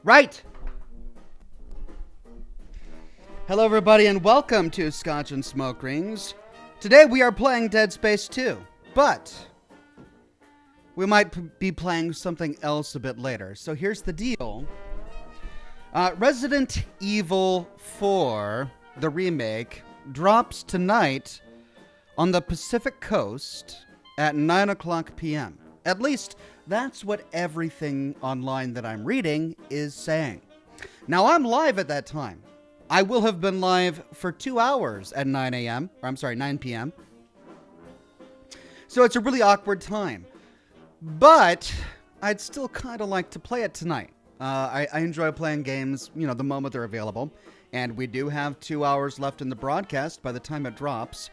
Right! Hello everybody and welcome to Scotch and Smoke Rings. Today we are playing Dead Space 2, but we might be playing something else a bit later. So here's the deal. Resident Evil 4, the remake, drops tonight on the Pacific Coast at 9 o'clock p.m. At least, that's what everything online that I'm reading is saying. Now, I'm live at that time. I will have been live for 2 hours at 9 p.m. So it's a really awkward time. But I'd still kind of like to play it tonight. I enjoy playing games, the moment they're available. And we do have 2 hours left in the broadcast by the time it drops.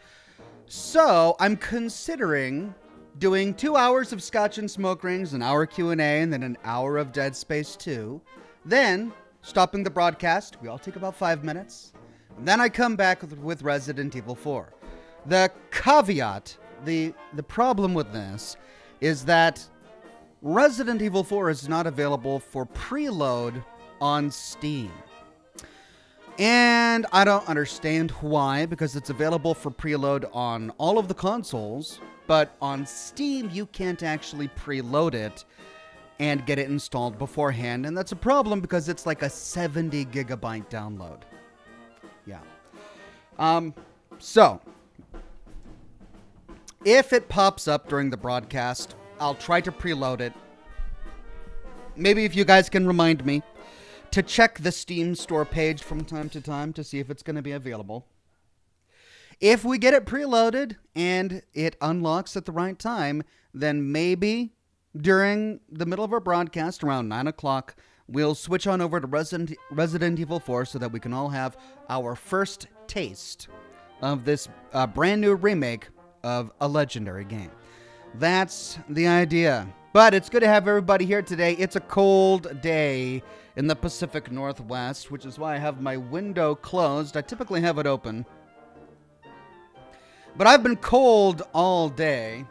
So I'm considering doing 2 hours of Scotch and Smoke Rings, an hour Q&A, and then an hour of Dead Space 2. Then stopping the broadcast. We all take about 5 minutes. And then I come back with Resident Evil 4. The caveat, the problem with this is that Resident Evil 4 is not available for preload on Steam. And I don't understand why, because it's available for preload on all of the consoles, but on Steam you can't actually preload it and get it installed beforehand, and that's a problem because it's like a 70 gigabyte download. Yeah. So if it pops up during the broadcast, I'll try to preload it. Maybe if you guys can remind me to check the Steam store page from time to time to see if it's going to be available. If we get it preloaded and it unlocks at the right time, then maybe during the middle of our broadcast around 9 o'clock, we'll switch on over to Resident Evil 4 so that we can all have our first taste of this brand new remake of a legendary game. That's the idea. But it's good to have everybody here today. It's a cold day in the Pacific Northwest, which is why I have my window closed. I typically have it open. But I've been cold all day,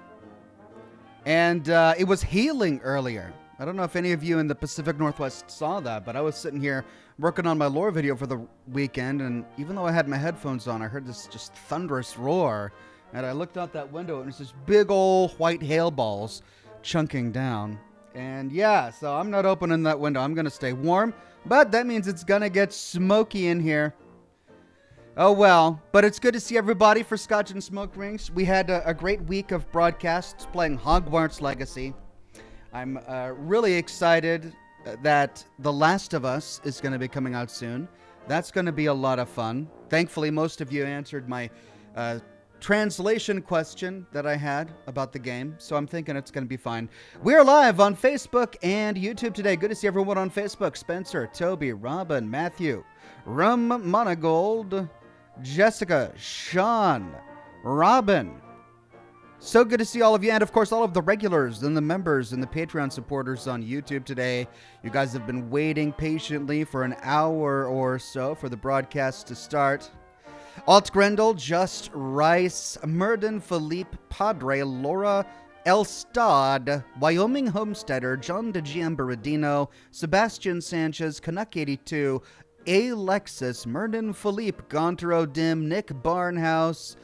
and it was healing earlier. I don't know if any of you in the Pacific Northwest saw that, but I was sitting here working on my lore video for the weekend, and even though I had my headphones on, I heard this just thunderous roar, and I looked out that window, and it's this big old white hail balls chunking down. And yeah, so I'm not opening that window. I'm going to stay warm, but that means it's going to get smoky in here. Oh well, but it's good to see everybody for Scotch and Smoke Rings. We had a great week of broadcasts playing Hogwarts Legacy. I'm really excited that The Last of Us is going to be coming out soon. That's going to be a lot of fun. Thankfully, most of you answered my translation question that I had about the game, so I'm thinking it's going to be fine. We're live on Facebook and YouTube today. Good to see everyone on Facebook. Spencer, Toby, Robin, Matthew, Rum Monagold, Jessica, Sean, Robin. So good to see all of you, and of course all of the regulars and the members and the Patreon supporters on YouTube today. You guys have been waiting patiently for an hour or so for the broadcast to start. Alt Grendel, Just Rice, Murden, Philippe, Padre, Laura, Elstad, Wyoming Homesteader, John de Giambaradino, Sebastian Sanchez, Canuck82, Alexis, Murden, Philippe, Gontero Dim, Nick Barnhouse,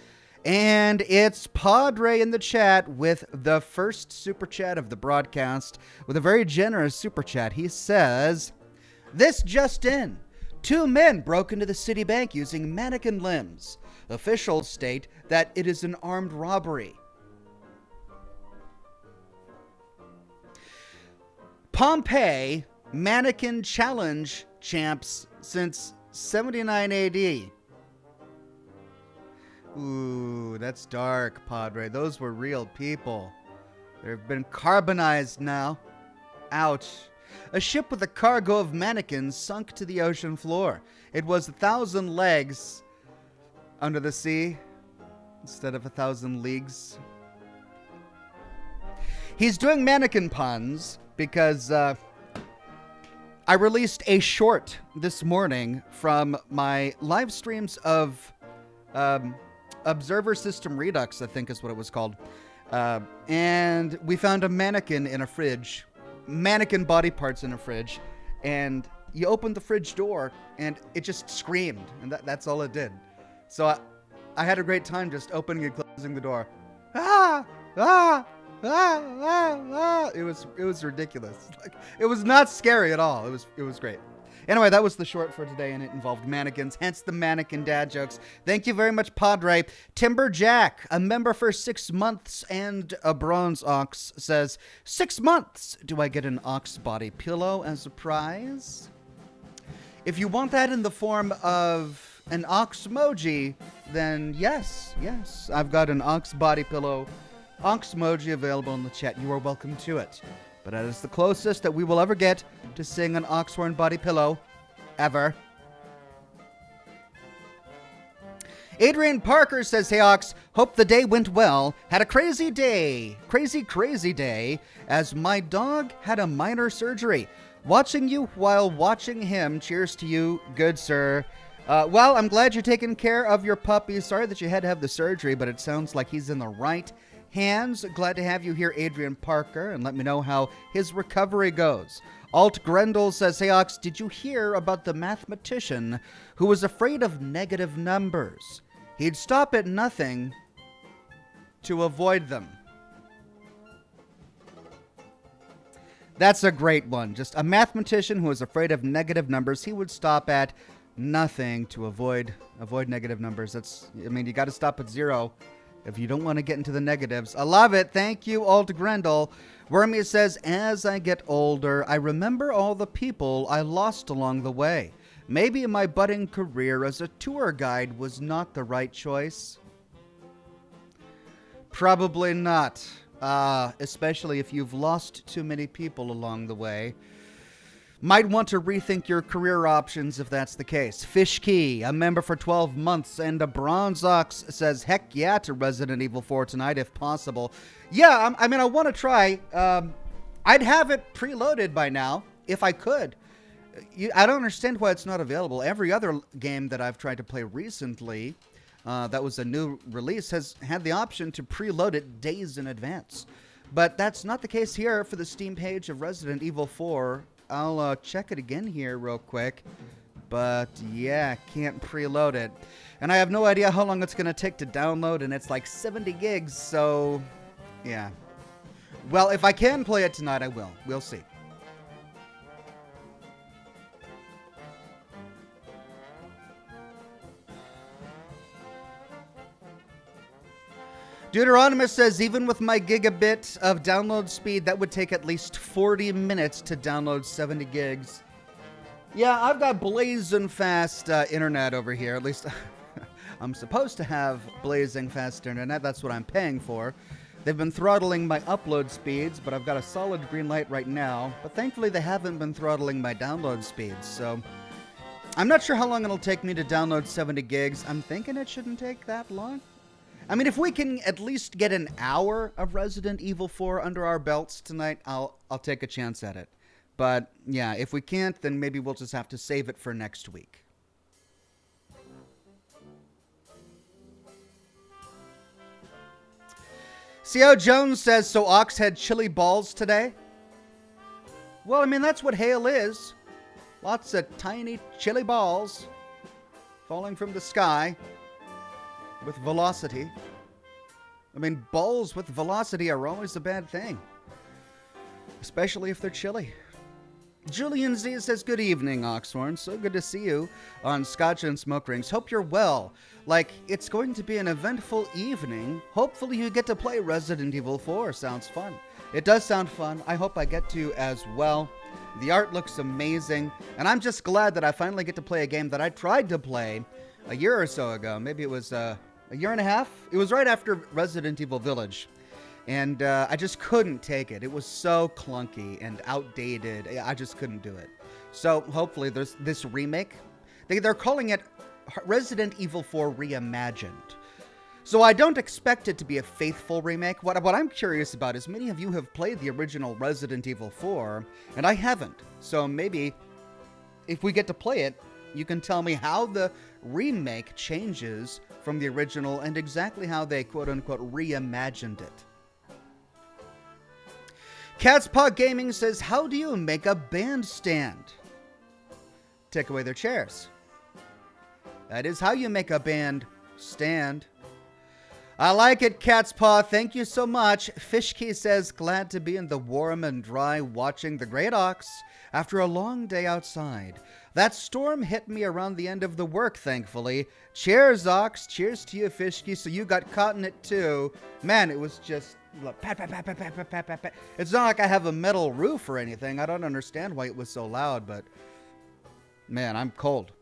and it's Padre in the chat with the first super chat of the broadcast, with a very generous super chat. He says, "This just in. 2 men broke into the city bank using mannequin limbs. Officials state that it is an armed robbery." Pompeii mannequin challenge champs since 79 AD. Ooh, that's dark, Padre. Those were real people. They've been carbonized now. Ouch. A ship with a cargo of mannequins sunk to the ocean floor. It was 1,000 legs under the sea instead of 1,000 leagues. He's doing mannequin puns because I released a short this morning from my live streams of Observer System Redux, I think is what it was called. And we found a mannequin in a fridge. Mannequin body parts in a fridge. And you opened the fridge door and it just screamed, and that's all it did. So I had a great time just opening and closing the door. Ah, ah, ah, ah, ah. It was ridiculous. Like, it was not scary at all. It was great. Anyway, that was the short for today, and it involved mannequins, hence the mannequin dad jokes. Thank you very much, Padre. Timberjack, a member for 6 months and a bronze ox, says, 6 months. Do I get an ox body pillow as a prize? If you want that in the form of an ox emoji, then yes. I've got an ox body pillow, ox emoji available in the chat. You are welcome to it. But that is the closest that we will ever get to seeing an Oxhorn body pillow. Ever. Adrian Parker says, hey Ox, hope the day went well. Had a crazy day. Crazy day. As my dog had a minor surgery. Watching you while watching him. Cheers to you, good sir. Well, I'm glad you're taking care of your puppy. Sorry that you had to have the surgery, but it sounds like he's in the right hands. Glad to have you here, Adrian Parker, and let me know how his recovery goes. Alt Grendel says, hey Ox, did you hear about the mathematician who was afraid of negative numbers? He'd stop at nothing to avoid them. That's a great one. Just a mathematician who was afraid of negative numbers. He would stop at nothing to avoid negative numbers. You got to stop at 0 if you don't want to get into the negatives. I love it. Thank you, Alt Grendel. Wormy says, as I get older, I remember all the people I lost along the way. Maybe my budding career as a tour guide was not the right choice. Probably not. Especially if you've lost too many people along the way. Might want to rethink your career options if that's the case. Fishkey, a member for 12 months and a bronze ox, says, heck yeah to Resident Evil 4 tonight if possible. Yeah, I want to try. I'd have it preloaded by now if I could. I don't understand why it's not available. Every other game that I've tried to play recently that was a new release has had the option to preload it days in advance. But that's not the case here for the Steam page of Resident Evil 4. I'll check it again here real quick. But yeah, can't preload it. And I have no idea how long it's going to take to download, and it's like 70 gigs, so yeah. Well, if I can play it tonight, I will. We'll see. Deuteronomus says, even with my gigabit of download speed, that would take at least 40 minutes to download 70 gigs. Yeah, I've got blazing fast internet over here. At least I'm supposed to have blazing fast internet. That's what I'm paying for. They've been throttling my upload speeds, but I've got a solid green light right now. But thankfully, they haven't been throttling my download speeds. So I'm not sure how long it'll take me to download 70 gigs. I'm thinking it shouldn't take that long. I mean, if we can at least get an hour of Resident Evil 4 under our belts tonight, I'll take a chance at it. But yeah, if we can't, then maybe we'll just have to save it for next week. C.O. Jones says, so Ox had chili balls today? Well, I mean, that's what hail is. Lots of tiny chili balls falling from the sky. With velocity. I mean, balls with velocity are always a bad thing. Especially if they're chilly. Julian Z says, good evening, Oxhorn. So good to see you on Scotch and Smoke Rings. Hope you're well. Like, it's going to be an eventful evening. Hopefully you get to play Resident Evil 4. Sounds fun. It does sound fun. I hope I get to as well. The art looks amazing. And I'm just glad that I finally get to play a game that I tried to play a year or so ago. Maybe it was a year and a half. It was right after Resident Evil Village. And I just couldn't take it. It was so clunky and outdated. I just couldn't do it. So hopefully there's this remake. They're calling it Resident Evil 4 Reimagined. So I don't expect it to be a faithful remake. What I'm curious about is many of you have played the original Resident Evil 4, and I haven't. So maybe if we get to play it, you can tell me how the remake changes from the original and exactly how they quote-unquote reimagined it. Cat's Paw Gaming says, how do you make a bandstand? take away their chairs. That is how you make a band stand. I like it, Cat's Paw. Thank you so much. Fishkey says, glad to be in the warm and dry watching the Great Ox after a long day outside. That storm hit me around the end of the work, thankfully. Cheers, Ox. Cheers to you, Fishkey. So you got caught in it, too. Man, it was just... pat, pat, pat, pat, pat, pat, pat, pat, pat. It's not like I have a metal roof or anything. I don't understand why it was so loud, but... man, I'm cold.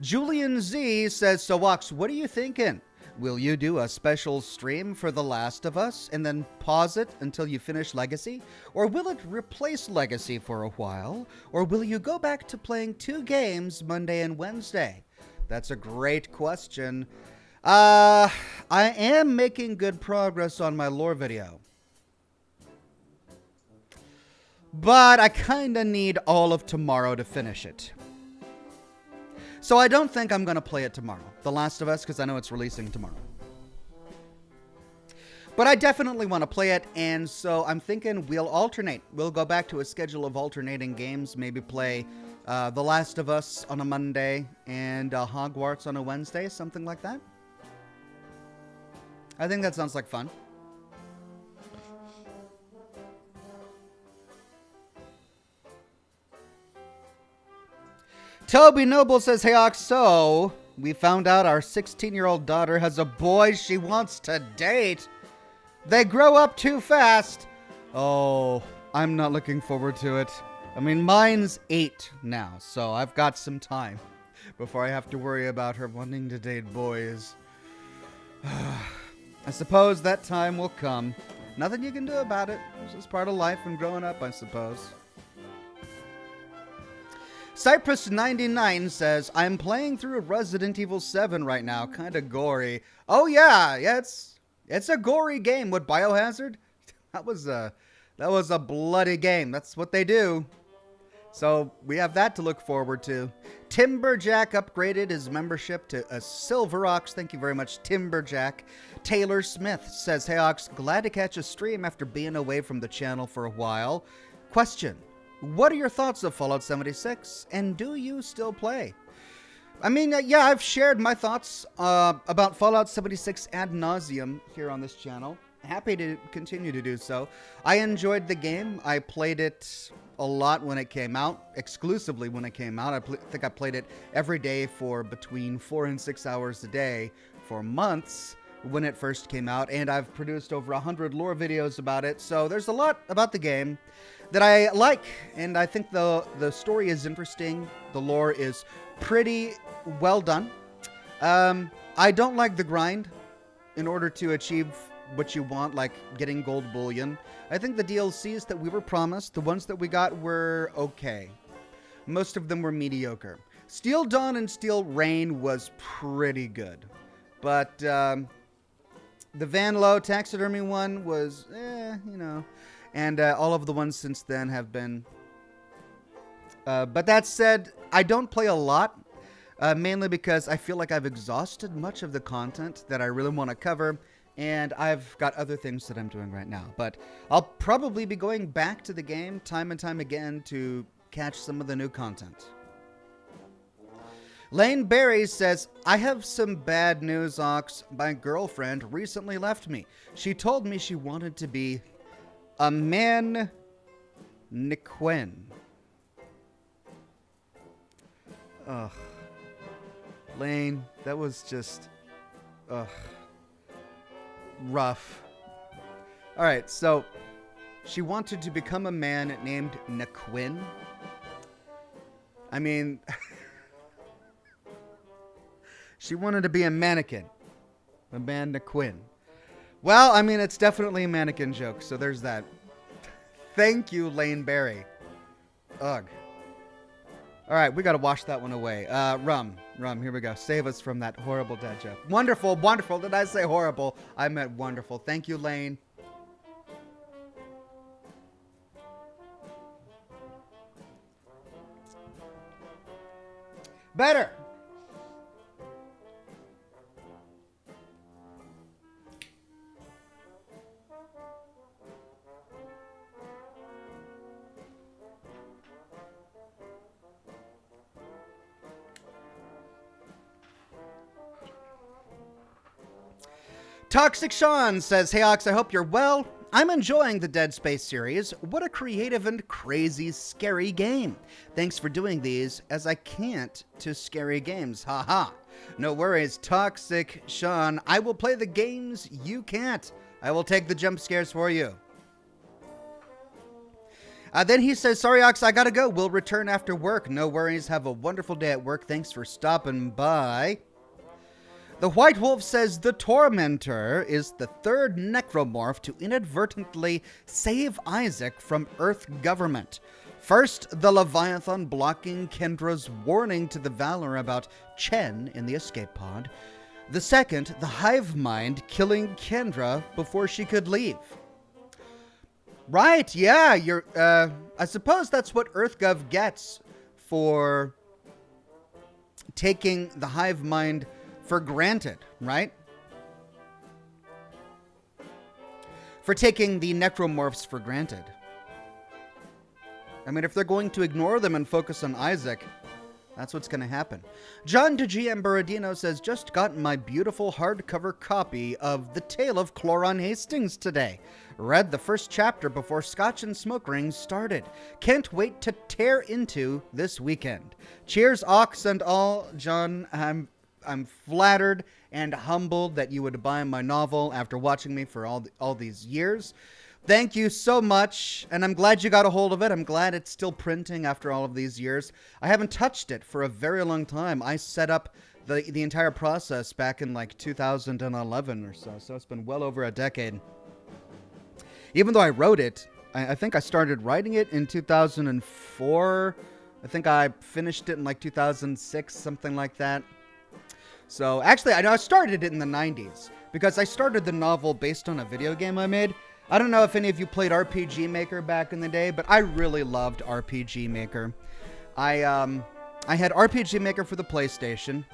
Julian Z says, so Ox, what are you thinking? Will you do a special stream for The Last of Us and then pause it until you finish Legacy? Or will it replace Legacy for a while? Or will you go back to playing 2 games Monday and Wednesday? That's a great question. I am making good progress on my lore video. But I kind of need all of tomorrow to finish it. So I don't think I'm going to play it tomorrow. The Last of Us, because I know it's releasing tomorrow. But I definitely want to play it, and so I'm thinking we'll alternate. We'll go back to a schedule of alternating games. Maybe play The Last of Us on a Monday and Hogwarts on a Wednesday, something like that. I think that sounds like fun. Toby Noble says, hey, Ox, so we found out our 16-year-old daughter has a boy she wants to date. They grow up too fast. Oh, I'm not looking forward to it. I mean, mine's 8 now, so I've got some time before I have to worry about her wanting to date boys. I suppose that time will come. Nothing you can do about it. It's just part of life and growing up, I suppose. Cypress99 says, I'm playing through Resident Evil 7 right now. Kind of gory. Oh, yeah. Yeah, it's a gory game. What, Biohazard? That was a bloody game. That's what they do. So we have that to look forward to. Timberjack upgraded his membership to a Silver Ox. Thank you very much, Timberjack. Taylor Smith says, hey, Ox, glad to catch a stream after being away from the channel for a while. Question. What are your thoughts of Fallout 76, and do you still play? I mean, yeah, I've shared my thoughts about Fallout 76 ad nauseum here on this channel. Happy to continue to do so. I enjoyed the game. I played it a lot when it came out, exclusively when it came out. I think I played it every day for between 4 and 6 hours a day for months when it first came out, and I've produced over 100 lore videos about it, so there's a lot about the game that I like, and I think the story is interesting. The lore is pretty well done. I don't like the grind in order to achieve what you want, like getting gold bullion. I think the DLCs that we were promised, the ones that we got, were okay. Most of them were mediocre. Steel Dawn and Steel Rain was pretty good, but the Van Lowe taxidermy one was, you know. And all of the ones since then have been... but that said, I don't play a lot, mainly because I feel like I've exhausted much of the content that I really want to cover, and I've got other things that I'm doing right now. But I'll probably be going back to the game time and time again to catch some of the new content. Lane Berry says, I have some bad news, Ox. My girlfriend recently left me. She told me she wanted to be a man Niquin. Ugh. Lane, that was just... ugh. Rough. Alright, so... she wanted to become a man named Niquin. I mean... she wanted to be a mannequin. A man Niquin. Well, I mean, it's definitely a mannequin joke, so there's that. Thank you, Lane Berry. Ugh. All right, we got to wash that one away. Rum, here we go. Save us from that horrible dad joke. Wonderful, wonderful. Did I say horrible? I meant wonderful. Thank you, Lane. Better. Toxic Sean says, "Hey Ox, I hope you're well. I'm enjoying the Dead Space series. What a creative and crazy scary game. Thanks for doing these, as I can't to scary games. Haha. No worries, Toxic Sean. I will play the games you can't. I will take the jump scares for you." Then he says, "Sorry, Ox, I gotta go. We'll return after work. No worries. Have a wonderful day at work. Thanks for stopping by." The White Wolf says, "The Tormentor is the third necromorph to inadvertently save Isaac from Earth government. First, the Leviathan blocking Kendra's warning to the Valor about Chen in the escape pod. The second, the Hive Mind killing Kendra before she could leave." Right, yeah, I suppose that's what EarthGov gets for taking the Hive Mind for granted, right? For taking the necromorphs for granted. I mean, if they're going to ignore them and focus on Isaac, that's what's going to happen. John DeGM Borodino says, "Just got my beautiful hardcover copy of The Tale of Cloran Hastings today. Read the first chapter before Scotch and Smoke Rings started. Can't wait to tear into this weekend. Cheers, Ox and all." John, I'm flattered and humbled that you would buy my novel after watching me for all these years. Thank you so much, and I'm glad you got a hold of it. I'm glad it's still printing after all of these years. I haven't touched it for a very long time. I set up the entire process back in like 2011 or so it's been well over a decade. Even though I wrote it, I think I started writing it in 2004. I think I finished it in like 2006, something like that. So actually, I started it in the 90s because I started the novel based on a video game I made. I don't know if any of you played RPG Maker back in the day, but I really loved RPG Maker. I had RPG Maker for the PlayStation,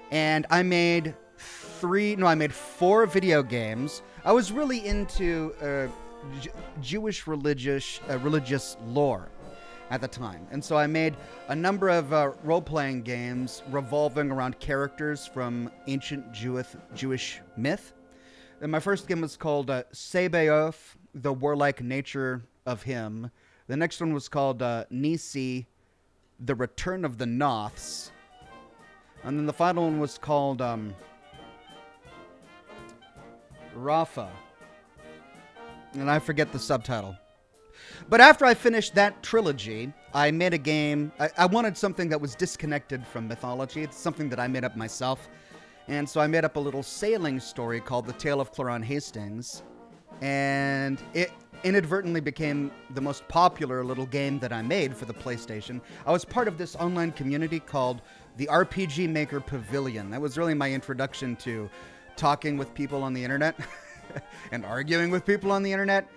and I made 4 video games. I was really into Jewish religious lore at the time, and so I made a number of role-playing games revolving around characters from ancient Jewish myth. And my first game was called Sebaoth, the warlike nature of him. The next one was called Nisi, the return of the Noths. And then the final one was called Rapha. And I forget the subtitle. But after I finished that trilogy, I made a game. I wanted something that was disconnected from mythology. It's something that I made up myself. And so I made up a little sailing story called The Tale of Cloran Hastings. And it inadvertently became the most popular little game that I made for the PlayStation. I was part of this online community called the RPG Maker Pavilion. That was really my introduction to talking with people on the internet and arguing with people on the internet.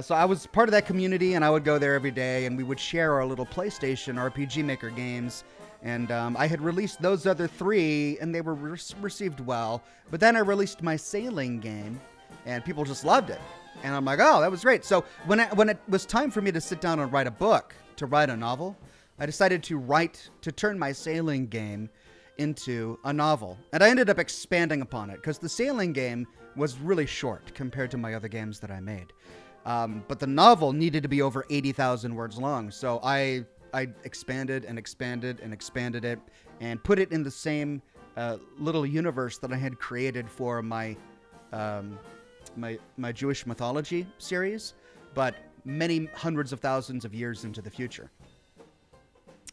So I was part of that community, and I would go there every day, and we would share our little PlayStation RPG Maker games. And I had released those other 3, and they were received well. But then I released my sailing game, and people just loved it. And I'm like, oh, that was great. So when it was time for me to sit down and write a book, to write a novel, I decided to turn my sailing game into a novel. And I ended up expanding upon it, because the sailing game was really short compared to my other games that I made. But the novel needed to be over 80,000 words long. So I expanded and expanded and expanded it and put it in the same little universe that I had created for my Jewish mythology series, but many hundreds of thousands of years into the future.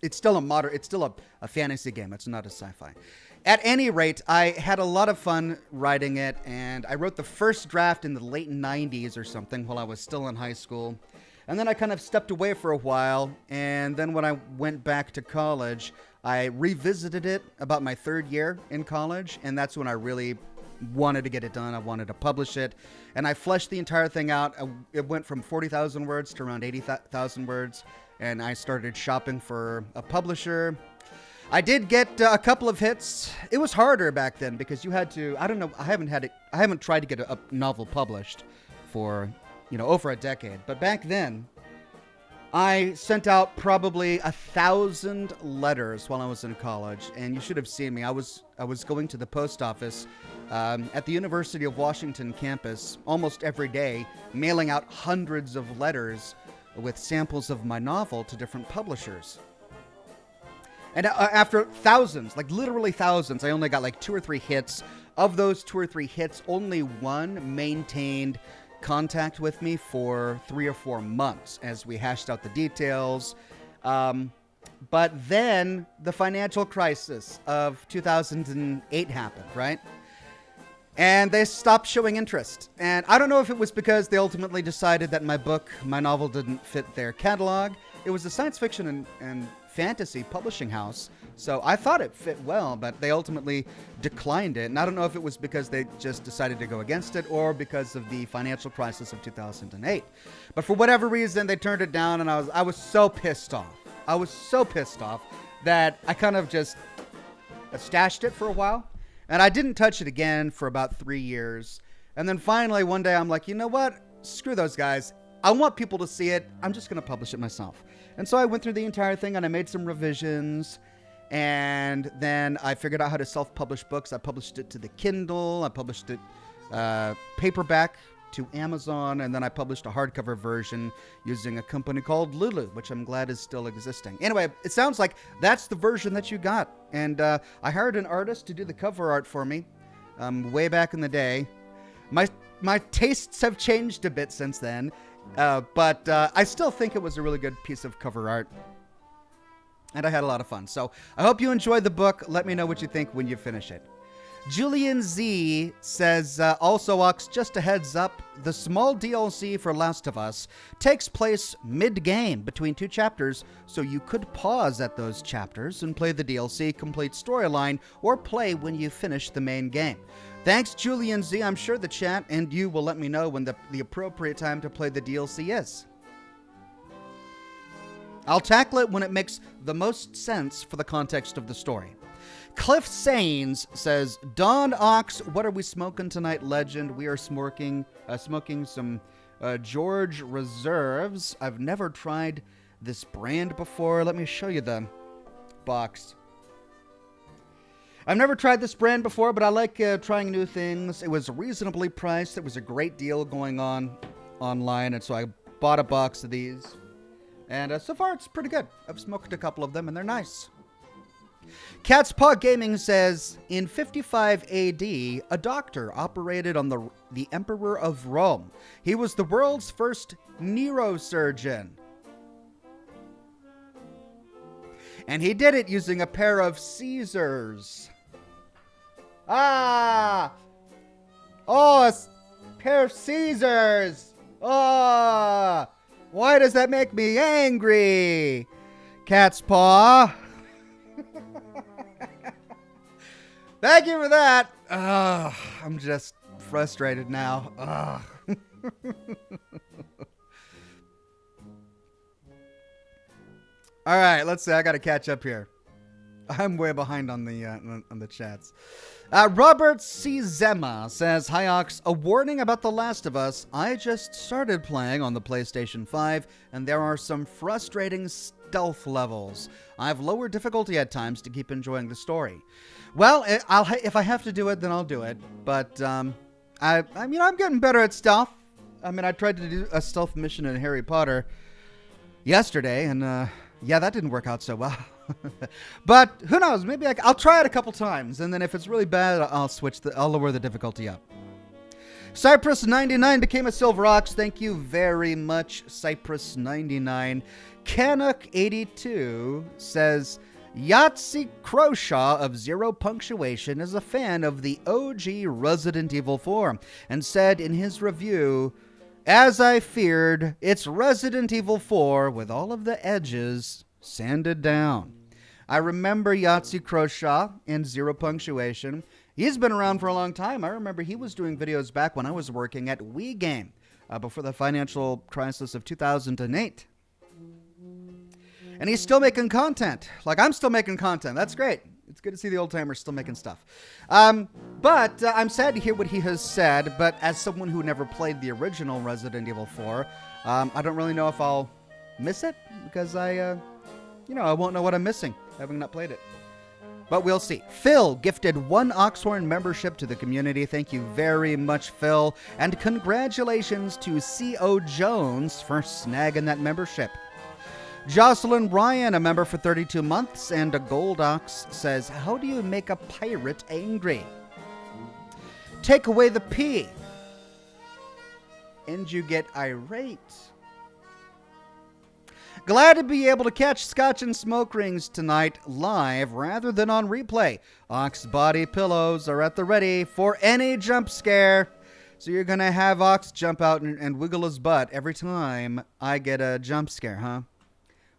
It's still a fantasy game. It's not a sci-fi. At any rate, I had a lot of fun writing it, and I wrote the first draft in the late 90s or something while I was still in high school. And then I kind of stepped away for a while, and then when I went back to college, I revisited it about my 3rd year in college, and that's when I really wanted to get it done. I wanted to publish it, and I fleshed the entire thing out. It went from 40,000 words to around 80,000 words, and I started shopping for a publisher. I did get a couple of hits. It was harder back then because you had to, I don't know, I haven't tried to get a novel published for, over a decade. But back then, I sent out probably 1,000 letters while I was in college, and you should have seen me. I was going to the post office at the University of Washington campus almost every day, mailing out hundreds of letters with samples of my novel to different publishers. And after thousands, like literally thousands, I only got like 2 or 3 hits. Of those 2 or 3 hits, only one maintained contact with me for 3 or 4 months as we hashed out the details. But then the financial crisis of 2008 happened, right? And they stopped showing interest. And I don't know if it was because they ultimately decided that my novel didn't fit their catalog. It was a science fiction and fantasy publishing house, so I thought it fit well, but they ultimately declined it. And I don't know if it was because they just decided to go against it or because of the financial crisis of 2008. But for whatever reason, they turned it down, and I was so pissed off. I was so pissed off that I kind of just stashed it for a while, and I didn't touch it again for about 3 years. And then finally, one day, I'm like, you know what? Screw those guys. I want people to see it. I'm just going to publish it myself. And so I went through the entire thing, and I made some revisions. And then I figured out how to self-publish books. I published it to the Kindle. I published it paperback to Amazon. And then I published a hardcover version using a company called Lulu, which I'm glad is still existing. Anyway, it sounds like that's the version that you got. And I hired an artist to do the cover art for me way back in the day. My tastes have changed a bit since then. But I still think it was a really good piece of cover art. And I had a lot of fun. So I hope you enjoyed the book. Let me know what you think when you finish it. Julian Z says, also, Ox, just a heads up, the small DLC for Last of Us takes place mid-game between 2 chapters, so you could pause at those chapters and play the DLC complete storyline or play when you finish the main game. Thanks, Julian Z. I'm sure the chat and you will let me know when the appropriate time to play the DLC is. I'll tackle it when it makes the most sense for the context of the story. Cliff Sains says, Don Ox, what are we smoking tonight, legend? We are smoking some George Reserves. I've never tried this brand before. Let me show you the box. I've never tried this brand before, but I like trying new things. It was reasonably priced. There was a great deal going on online, and so I bought a box of these. And so far, it's pretty good. I've smoked a couple of them, and they're nice. Cat's Paw Gaming says, in 55 AD, a doctor operated on the Emperor of Rome. He was the world's first neurosurgeon. And he did it using a pair of Caesars. Ah! Oh, a pair of Caesars! Ah! Why does that make me angry? Cat's Paw. Thank you for that. I'm just frustrated now. All right, let's see. I got to catch up here. I'm way behind on the chats. Robert C. Zema says, Hi Ox, a warning about The Last of Us. I just started playing on the PlayStation 5, and there are some frustrating stealth levels. I have lower difficulty at times to keep enjoying the story. Well, if I have to do it, then I'll do it. But I'm getting better at stealth. I mean, I tried to do a stealth mission in Harry Potter yesterday, and yeah, that didn't work out so well. But who knows? Maybe I'll try it a couple times, and then if it's really bad, I'll lower the difficulty up. Cypress99 became a Silver Ox. Thank you very much, Cypress99. Canuck82 says, Yahtzee Croshaw of Zero Punctuation is a fan of the OG Resident Evil 4 and said in his review, as I feared, it's Resident Evil 4 with all of the edges sanded down. I remember Yahtzee Croshaw in Zero Punctuation. He's been around for a long time. I remember he was doing videos back when I was working at Wii Game before the financial crisis of 2008. And he's still making content. Like, I'm still making content. That's great. It's good to see the old timers still making stuff. But I'm sad to hear what he has said. But as someone who never played the original Resident Evil 4, I don't really know if I'll miss it because I won't know what I'm missing having not played it. but we'll see. Phil gifted 1 Oxhorn membership to the community. Thank you very much, Phil. And congratulations to C.O. Jones for snagging that membership. Jocelyn Ryan, a member for 32 months, and a Gold Ox says, how do you make a pirate angry? Take away the P, and you get irate. Glad to be able to catch Scotch and Smoke Rings tonight live rather than on replay. Ox body pillows are at the ready for any jump scare. So you're going to have Ox jump out and wiggle his butt every time I get a jump scare, huh?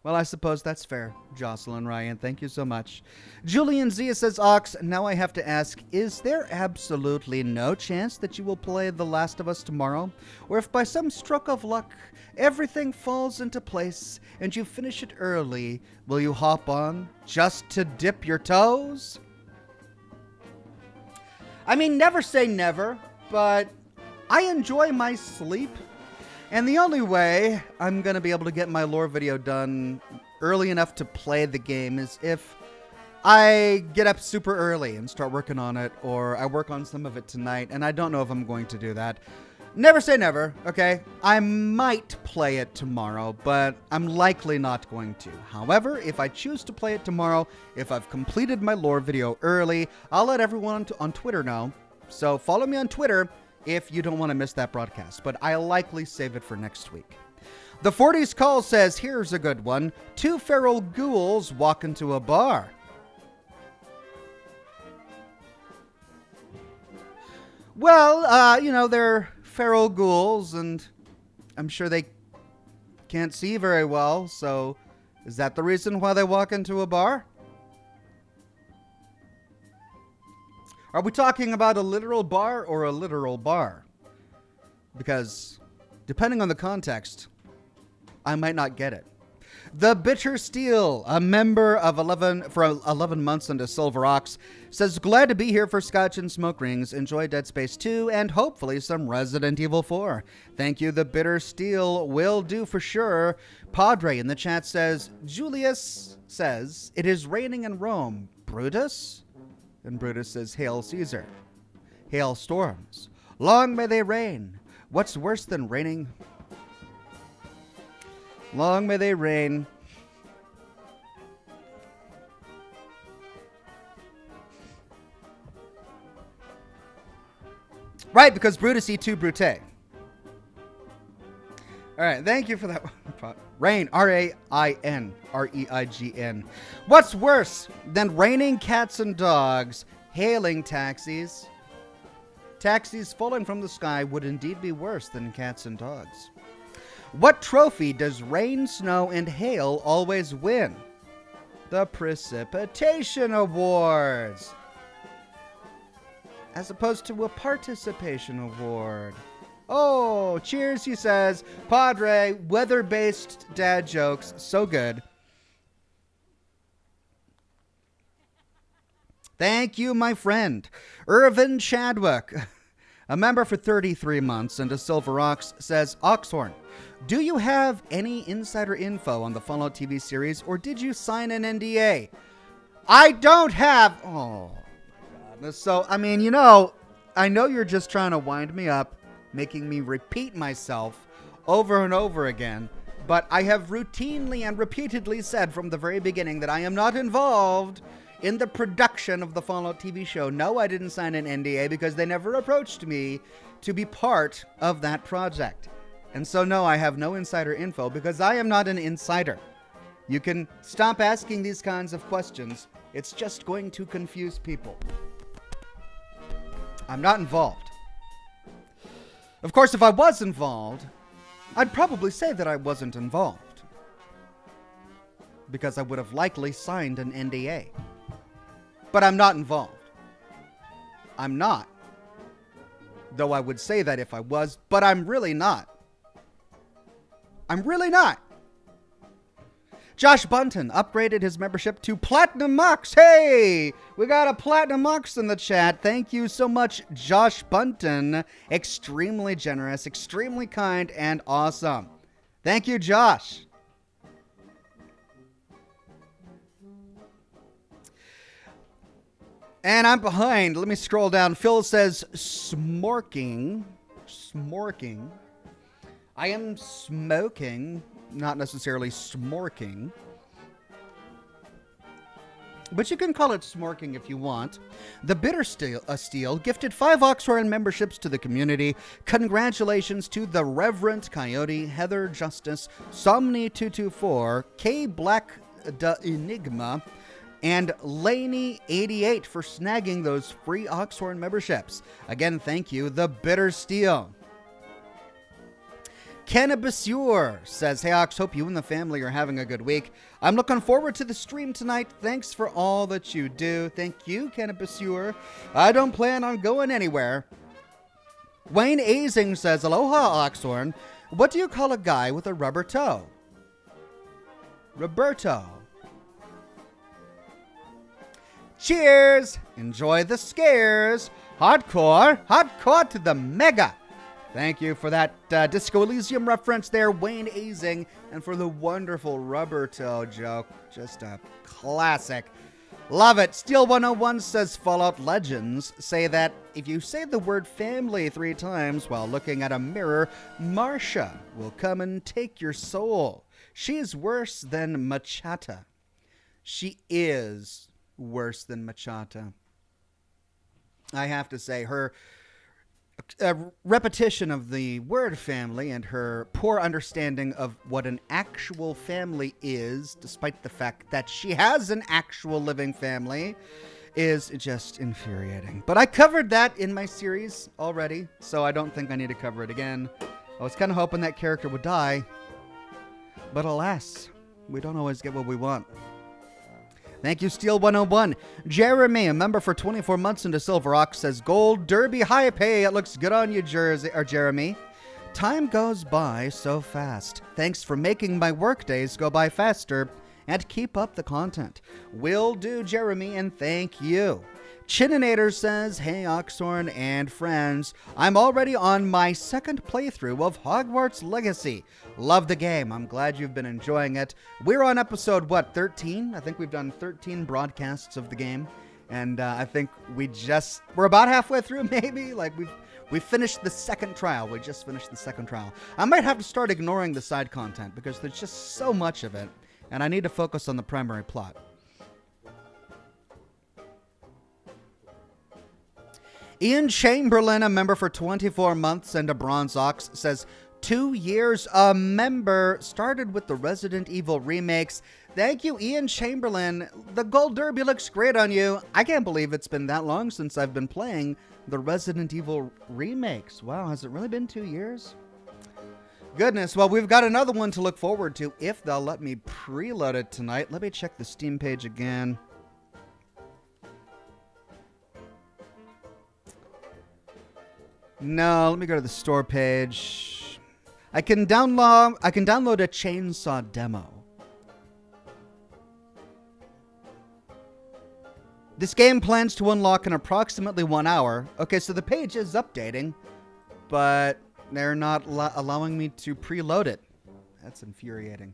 Well, I suppose that's fair, Jocelyn Ryan. Thank you so much. Julian Zia says, Ox, now I have to ask, is there absolutely no chance that you will play The Last of Us tomorrow? Or if by some stroke of luck, everything falls into place and you finish it early, will you hop on just to dip your toes? I mean, never say never, but I enjoy my sleep. And the only way I'm going to be able to get my lore video done early enough to play the game is if I get up super early and start working on it, or I work on some of it tonight, and I don't know if I'm going to do that. Never say never, okay? I might play it tomorrow, but I'm likely not going to. However, if I choose to play it tomorrow, if I've completed my lore video early, I'll let everyone on Twitter know. So follow me on Twitter if you don't want to miss that broadcast, but I'll likely save it for next week. The 40s Call says, here's a good one. 2 feral ghouls walk into a bar. Well, you know, they're feral ghouls, and I'm sure they can't see very well, so is that the reason why they walk into a bar? Are we talking about a literal bar or a literal bar? Because depending on the context, I might not get it. The Bitter Steel, a member of 11 months into Silver Ox, says, glad to be here for Scotch and Smoke Rings. Enjoy Dead Space 2 and hopefully some Resident Evil 4. Thank you, The Bitter Steel. Will do for sure. Padre in the chat says, Julius says, it is raining in Rome. Brutus? And Brutus says, Hail Caesar. Hail storms. Long may they rain. What's worse than raining? Long may they rain. Right, because Brutus E2 Brute. All right, thank you for that. Rain, R-A-I-N, R-E-I-G-N. What's worse than raining cats and dogs, hailing taxis? Taxis falling from the sky would indeed be worse than cats and dogs. What trophy does rain, snow, and hail always win? The Precipitation Awards. As opposed to a Participation Award. Oh, cheers, he says. Padre, weather-based dad jokes. So good. Thank you, my friend. Irvin Chadwick, a member for 33 months and a Silver Ox, says, Oxhorn, do you have any insider info on the Fallout TV series, or did you sign an NDA? I don't have... Oh, my God. So, I mean, you know, I know you're just trying to wind me up, making me repeat myself over and over again, but I have routinely and repeatedly said from the very beginning that I am not involved in the production of the Fallout TV show. No, I didn't sign an NDA because they never approached me to be part of that project. And so, no, I have no insider info because I am not an insider. You can stop asking these kinds of questions. It's just going to confuse people. I'm not involved. Of course, if I was involved, I'd probably say that I wasn't involved, because I would have likely signed an NDA. But I'm not involved. I'm not. Though I would say that if I was, but I'm really not. I'm really not. Josh Bunton upgraded his membership to Platinum Mox. Hey, we got a Platinum Mox in the chat. Thank you so much, Josh Bunton. Extremely generous, extremely kind, and awesome. Thank you, Josh. And I'm behind. Let me scroll down. Phil says, smorking. Smorking. I am smoking, not necessarily smorking. But you can call it smorking if you want. The Bitter Steel gifted 5 Oxhorn memberships to the community. Congratulations to the Reverend Coyote, Heather Justice, Somni224, K Black the Enigma, and Laney88 for snagging those free Oxhorn memberships. Again, thank you, the Bitter Steel. Cannabisure says, hey Ox, hope you and the family are having a good week. I'm looking forward to the stream tonight. Thanks for all that you do. Thank you, Cannabisure. I don't plan on going anywhere. Wayne Azing says, aloha Oxhorn. What do you call a guy with a rubber toe? Roberto. Cheers. Enjoy the scares. Hardcore to the mega. Thank you for that Disco Elysium reference there, Wayne Azing, and for the wonderful rubber toe joke. Just a classic. Love it. Steel 101 says Fallout Legends say that if you say the word family 3 times while looking at a mirror, Marsha will come and take your soul. She's worse than Machata. She is worse than Machata. I have to say, her repetition of the word family and her poor understanding of what an actual family is, despite the fact that she has an actual living family, is just infuriating. But I covered that in my series already, so I don't think I need to cover it again. I was kind of hoping that character would die, but alas, we don't always get what we want. Thank you, Steel 101. Jeremy, a member for 24 months into Silver Ox, says, Gold Derby high pay. It looks good on you, Jeremy. Time goes by so fast. Thanks for making my work days go by faster. And keep up the content. Will do, Jeremy, and thank you. Chininator says, hey, Oxhorn and friends. I'm already on my 2nd playthrough of Hogwarts Legacy. Love the game. I'm glad you've been enjoying it. We're on episode, 13? I think we've done 13 broadcasts of the game. And I think we're about halfway through, maybe. Like, we finished the 2nd trial. We just finished the 2nd trial. I might have to start ignoring the side content because there's just so much of it. And I need to focus on the primary plot. Ian Chamberlain, a member for 24 months and a Bronze Ox, says, 2 years a member, started with the Resident Evil remakes. Thank you, Ian Chamberlain. The Gold Derby looks great on you. I can't believe it's been that long since I've been playing the Resident Evil remakes. Wow, has it really been 2 years? Goodness, well, we've got another one to look forward to if they'll let me preload it tonight. Let me check the Steam page again. No, let me go to the store page. I can download a chainsaw demo. This game plans to unlock in approximately 1 hour. Okay, so the page is updating, but they're not allowing me to preload it. That's infuriating.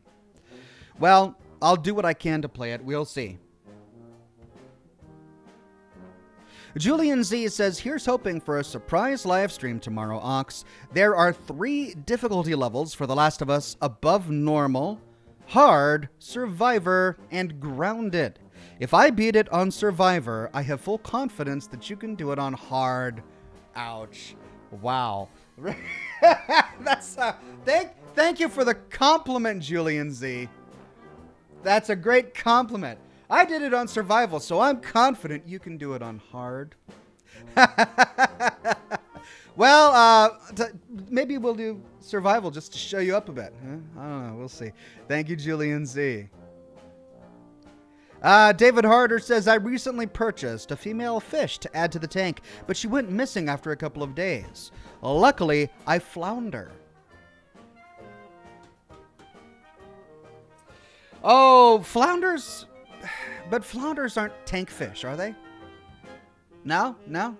Well, I'll do what I can to play it. We'll see. Julian Z says, here's hoping for a surprise live stream tomorrow, Ox. There are 3 difficulty levels for The Last of Us: above normal, hard, survivor, and grounded. If I beat it on survivor, I have full confidence that you can do it on hard. Ouch. Wow. That's thank you for the compliment, Julian Z. That's a great compliment. I did it on survival, so I'm confident you can do it on hard. Well, maybe we'll do survival just to show you up a bit. Huh? I don't know. We'll see. Thank you, Julian Z. David Harder says, I recently purchased a female fish to add to the tank, but she went missing after a couple of days. Luckily, I flounder. Oh, flounders... But flounders aren't tank fish, are they? No? No?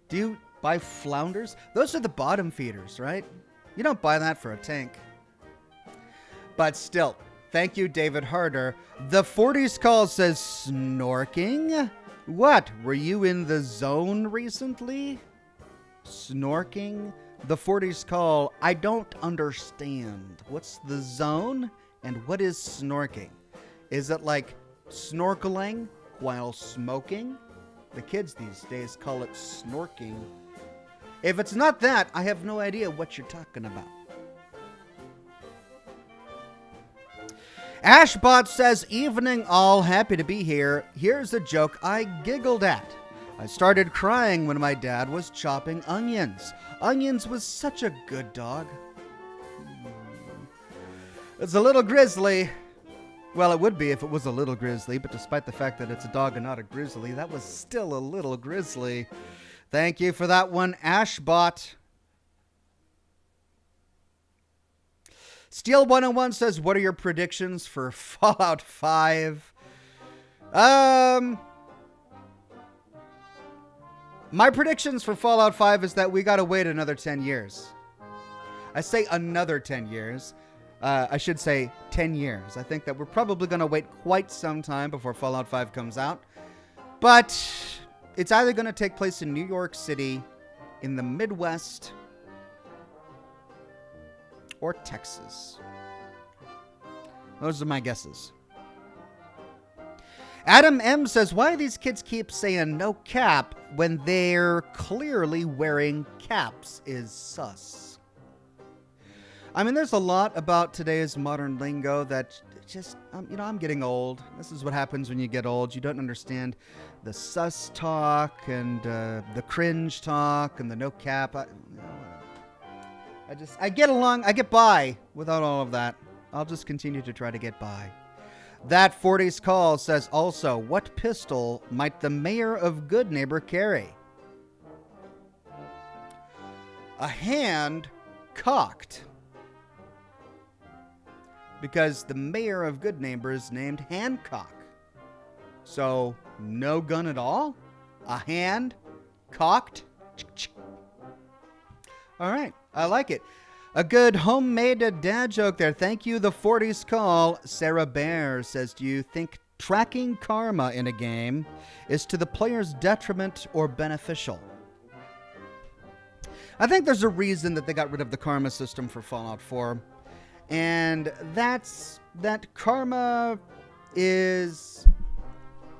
Do you buy flounders? Those are the bottom feeders, right? You don't buy that for a tank. But still, thank you, David Harder. The 40s call says, snorking? What? Were you in the zone recently? Snorking? The 40s call. I don't understand. What's the zone? And what is snorking? Is it like snorkeling while smoking? The kids these days call it snorking. If it's not that, I have no idea what you're talking about. Ashbot says, evening all, happy to be here. Here's a joke I giggled at. I started crying when my dad was chopping onions. Onions was such a good dog. It's a little grizzly. Well, it would be if it was a little grizzly, but despite the fact that it's a dog and not a grizzly, that was still a little grizzly. Thank you for that one, Ashbot. Steel 101 says, what are your predictions for Fallout 5? My predictions for Fallout 5 is that we gotta wait another 10 years. I say another 10 years. I should say 10 years. I think that we're probably gonna wait quite some time before Fallout 5 comes out. But it's either gonna take place in New York City, in the Midwest, or Texas. Those are my guesses. Adam M says, why do these kids keep saying no cap when they're clearly wearing caps is sus. I mean, there's a lot about today's modern lingo that just, I'm getting old. This is what happens when you get old. You don't understand the sus talk and the cringe talk and the no cap. I get along, I get by without all of that. I'll just continue to try to get by. That 40s call says also, what pistol might the mayor of Good Neighbor carry? A hand cocked. Because the mayor of Good Neighbor is named Hancock. So, no gun at all? A hand cocked? All right, I like it. A good homemade dad joke there. Thank you, the 40s call. Sarah Bear says, do you think tracking karma in a game is to the player's detriment or beneficial? I think there's a reason that they got rid of the karma system for Fallout 4. And that's that karma is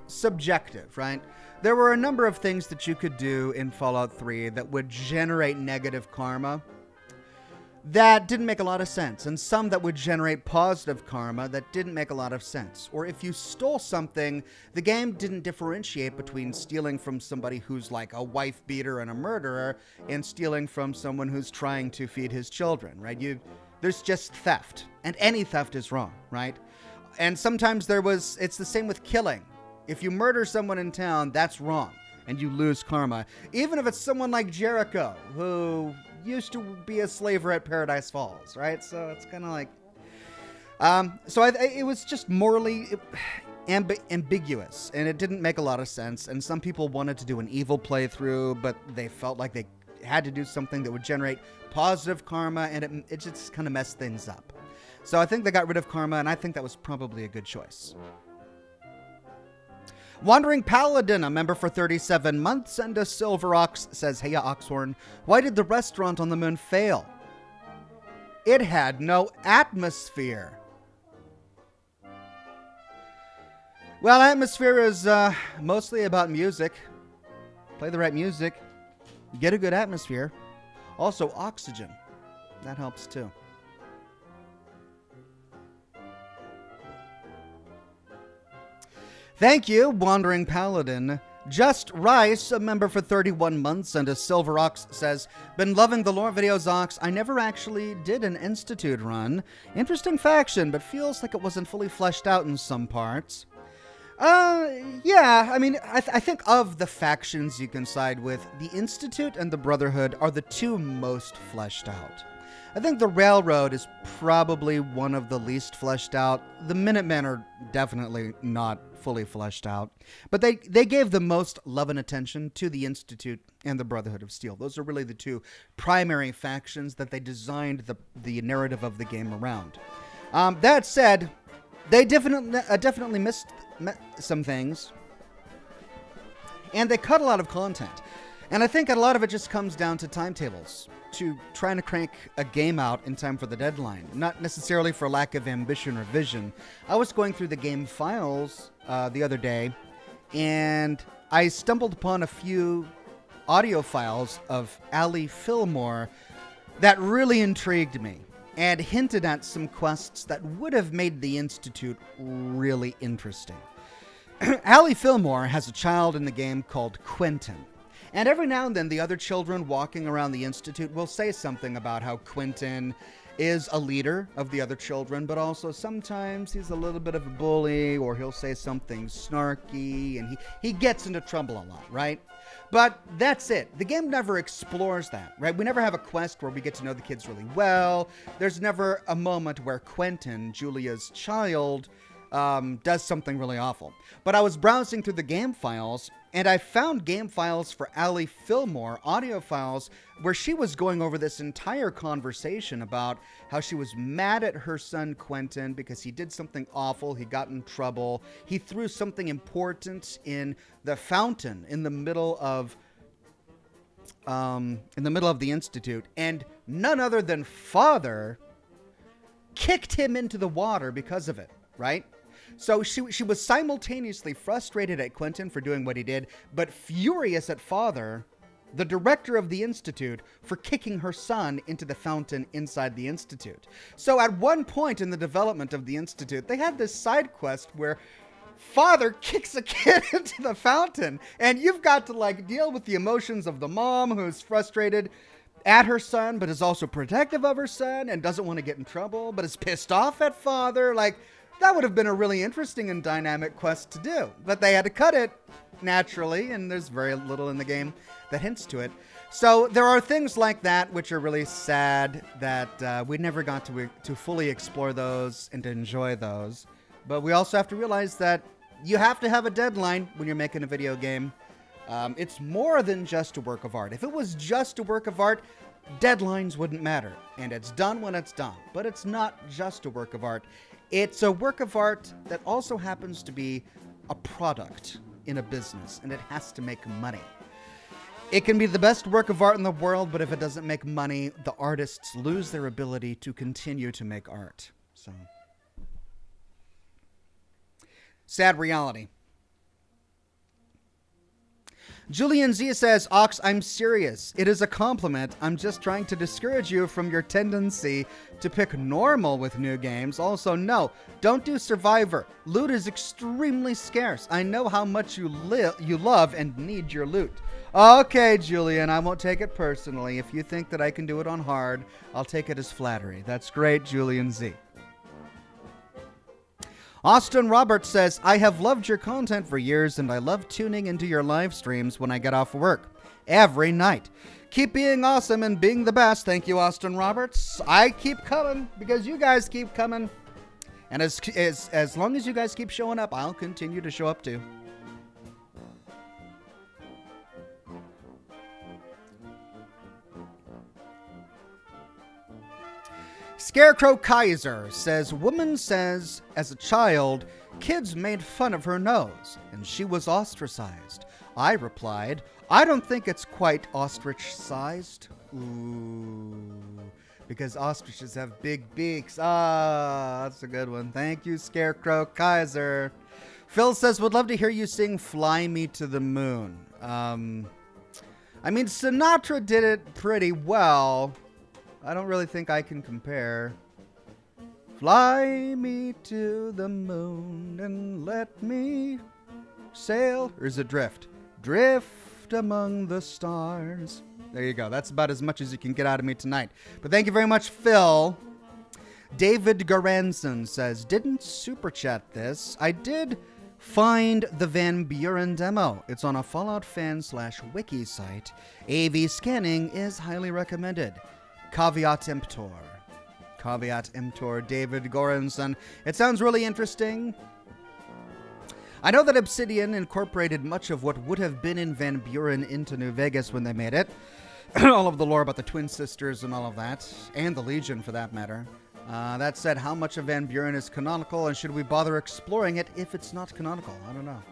subjective, right? There were a number of things that you could do in Fallout 3 that would generate negative karma that didn't make a lot of sense, and some that would generate positive karma that didn't make a lot of sense. Or if you stole something, the game didn't differentiate between stealing from somebody who's like a wife beater and a murderer and stealing from someone who's trying to feed his children, right? There's just theft, and any theft is wrong, right? And sometimes it's the same with killing. If you murder someone in town, that's wrong, and you lose karma. Even if it's someone like Jericho, who used to be a slaver at Paradise Falls, right? So it's kind of like... it was just morally ambiguous, and it didn't make a lot of sense, and some people wanted to do an evil playthrough, but they felt like they had to do something that would generate positive karma, and it just kind of messed things up. So I think they got rid of karma, and I think that was probably a good choice. Wandering Paladin, a member for 37 months, and a Silver Ox says, hey, Oxhorn, why did the restaurant on the moon fail? It had no atmosphere. Well, atmosphere is mostly about music. Play the right music. Get a good atmosphere. Also, oxygen. That helps too. Thank you, Wandering Paladin. Just Rice, a member for 31 months, and a Silver Ox says, been loving the lore videos, Ox. I never actually did an Institute run. Interesting faction, but feels like it wasn't fully fleshed out in some parts. Yeah, I mean, I think of the factions you can side with, the Institute and the Brotherhood are the two most fleshed out. I think the Railroad is probably one of the least fleshed out. The Minutemen are definitely not fully fleshed out. But they gave the most love and attention to the Institute and the Brotherhood of Steel. Those are really the two primary factions that they designed the narrative of the game around. That said, they definitely missed some things. And they cut a lot of content. And I think a lot of it just comes down to timetables, to trying to crank a game out in time for the deadline, not necessarily for lack of ambition or vision. I was going through the game files the other day, and I stumbled upon a few audio files of Ali Fillmore that really intrigued me and hinted at some quests that would have made the Institute really interesting. Ali Fillmore has a child in the game called Quentin. And every now and then, the other children walking around the Institute will say something about how Quentin is a leader of the other children, but also sometimes he's a little bit of a bully, or he'll say something snarky, and he gets into trouble a lot, right? But that's it. The game never explores that, right? We never have a quest where we get to know the kids really well. There's never a moment where Quentin, Julia's child, does something really awful. But I was browsing through the game files, and I found game files for Ali Fillmore, audio files, where she was going over this entire conversation about how she was mad at her son Quentin because he did something awful, he got in trouble, he threw something important in the fountain in the middle of the Institute, and none other than Father kicked him into the water because of it, right? So she was simultaneously frustrated at Quentin for doing what he did, but furious at Father, the director of the Institute, for kicking her son into the fountain inside the Institute. So at one point in the development of the Institute, they had this side quest where Father kicks a kid into the fountain, and you've got to deal with the emotions of the mom who's frustrated at her son, but is also protective of her son and doesn't want to get in trouble, but is pissed off at Father. That would have been a really interesting and dynamic quest to do, but they had to cut it naturally, and there's very little in the game that hints to it. So there are things like that which are really sad that we never got to fully explore those and to enjoy those. But we also have to realize that you have to have a deadline when you're making a video game. It's more than just a work of art. If it was just a work of art, deadlines wouldn't matter, and it's done when it's done. But it's not just a work of art. It's a work of art that also happens to be a product in a business, and it has to make money. It can be the best work of art in the world, but if it doesn't make money, the artists lose their ability to continue to make art. So, sad reality. Julian Z says, Ox, I'm serious. It is a compliment. I'm just trying to discourage you from your tendency to pick normal with new games. Also, no, don't do Survivor. Loot is extremely scarce. I know how much you love and need your loot. Okay, Julian, I won't take it personally. If you think that I can do it on hard, I'll take it as flattery. That's great, Julian Z. Austin Roberts says, I have loved your content for years, and I love tuning into your live streams when I get off work. Every night. Keep being awesome and being the best. Thank you, Austin Roberts. I keep coming because you guys keep coming. And as long as you guys keep showing up, I'll continue to show up too. Scarecrow Kaiser says, woman says, as a child, kids made fun of her nose, and she was ostracized. I replied, I don't think it's quite ostrich-sized. Ooh, because ostriches have big beaks. Ah, that's a good one. Thank you, Scarecrow Kaiser. Phil says, would love to hear you sing Fly Me to the Moon. I mean, Sinatra did it pretty well. I don't really think I can compare. Fly me to the moon and let me sail. Or is it drift? Drift among the stars. There you go. That's about as much as you can get out of me tonight. But thank you very much, Phil. David Garanson says, didn't super chat this. I did find the Van Buren demo. It's on a Fallout fan/wiki site. AV scanning is highly recommended. Caveat emptor. Caveat emptor, David Goranson. It sounds really interesting. I know that Obsidian incorporated much of what would have been in Van Buren into New Vegas when they made it. All of the lore about the Twin Sisters and all of that. And the Legion, for that matter. That said, how much of Van Buren is canonical, and should we bother exploring it if it's not canonical? I don't know.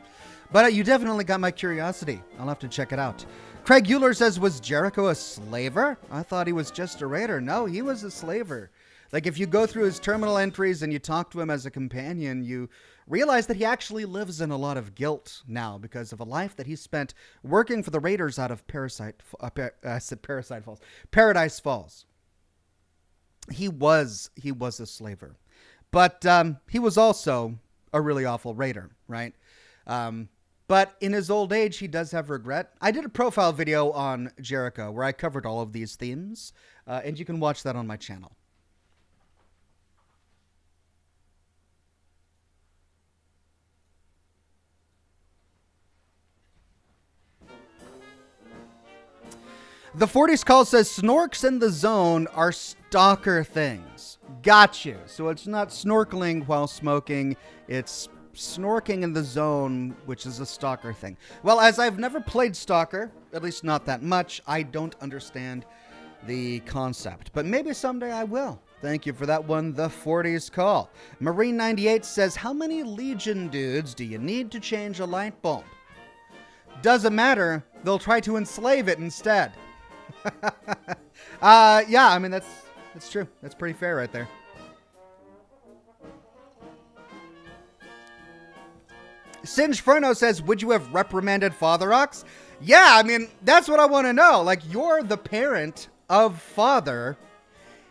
But you definitely got my curiosity. I'll have to check it out. Craig Euler says, was Jericho a slaver? I thought he was just a raider. No, he was a slaver. Like, if you go through his terminal entries and you talk to him as a companion, you realize that he actually lives in a lot of guilt now because of a life that he spent working for the raiders out of Paradise Falls. He was a slaver. But he was also a really awful raider, right? But in his old age, he does have regret. I did a profile video on Jericho where I covered all of these themes, and you can watch that on my channel. The 40s call says snorks in the zone are stalker things. Got you. So it's not snorkeling while smoking. It's snorking in the zone, which is a stalker thing. Well, as I've never played Stalker, at least not that much, I don't understand the concept. But maybe someday I will. Thank you for that one, the 40s call. Marine98 says, how many Legion dudes do you need to change a light bulb? Doesn't matter. They'll try to enslave it instead. Yeah, I mean, that's true. That's pretty fair right there. Singe Furno says, would you have reprimanded Father Ox? Yeah, I mean, that's what I want to know. Like, you're the parent of Father,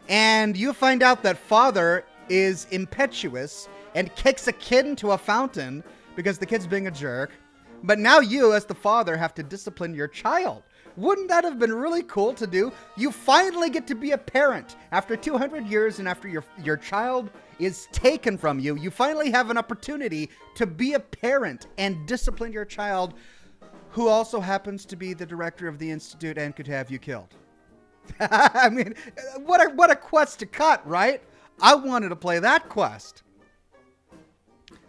and you find out that Father is impetuous and kicks a kid into a fountain because the kid's being a jerk. But now you, as the father, have to discipline your child. Wouldn't that have been really cool to do? You finally get to be a parent. After 200 years and after your child is taken from you, you finally have an opportunity to be a parent and discipline your child, who also happens to be the director of the Institute and could have you killed. I mean, what a quest to cut, right? I wanted to play that quest.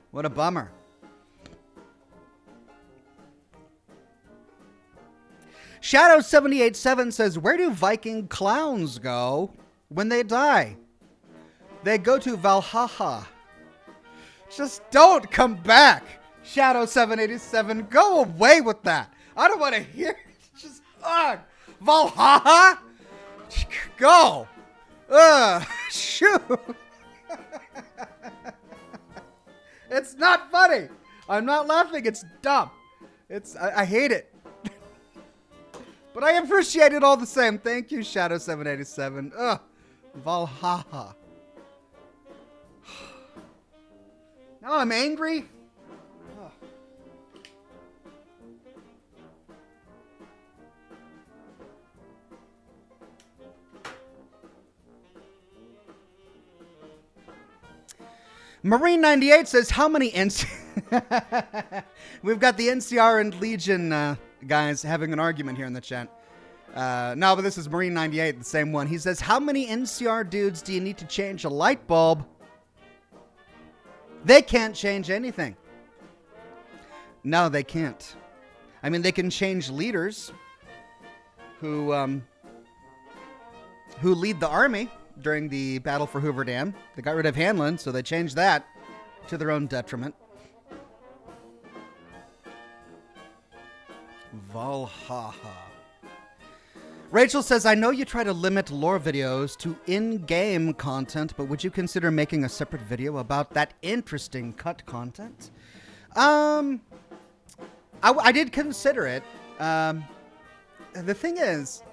What a bummer. Shadow787 says, where do Viking clowns go when they die? They go to Valhalla. Just don't come back. Shadow787, go away with that. I don't want to hear it. Just, Valhalla? Go. Shoot. It's not funny. I'm not laughing. It's dumb. I hate it. But I appreciate it all the same. Thank you, Shadow787. Valhalla. Now I'm angry. Marine98 says, how many We've got the NCR and Legion guys having an argument here in the chat. No, but this is Marine98, the same one. He says, how many NCR dudes do you need to change a light bulb? They can't change anything. No, they can't. I mean, they can change leaders who lead the army during the battle for Hoover Dam. They got rid of Hanlon, so they changed that to their own detriment. Valhalla. Rachel says, I know you try to limit lore videos to in-game content, but would you consider making a separate video about that interesting cut content? I did consider it. The thing is,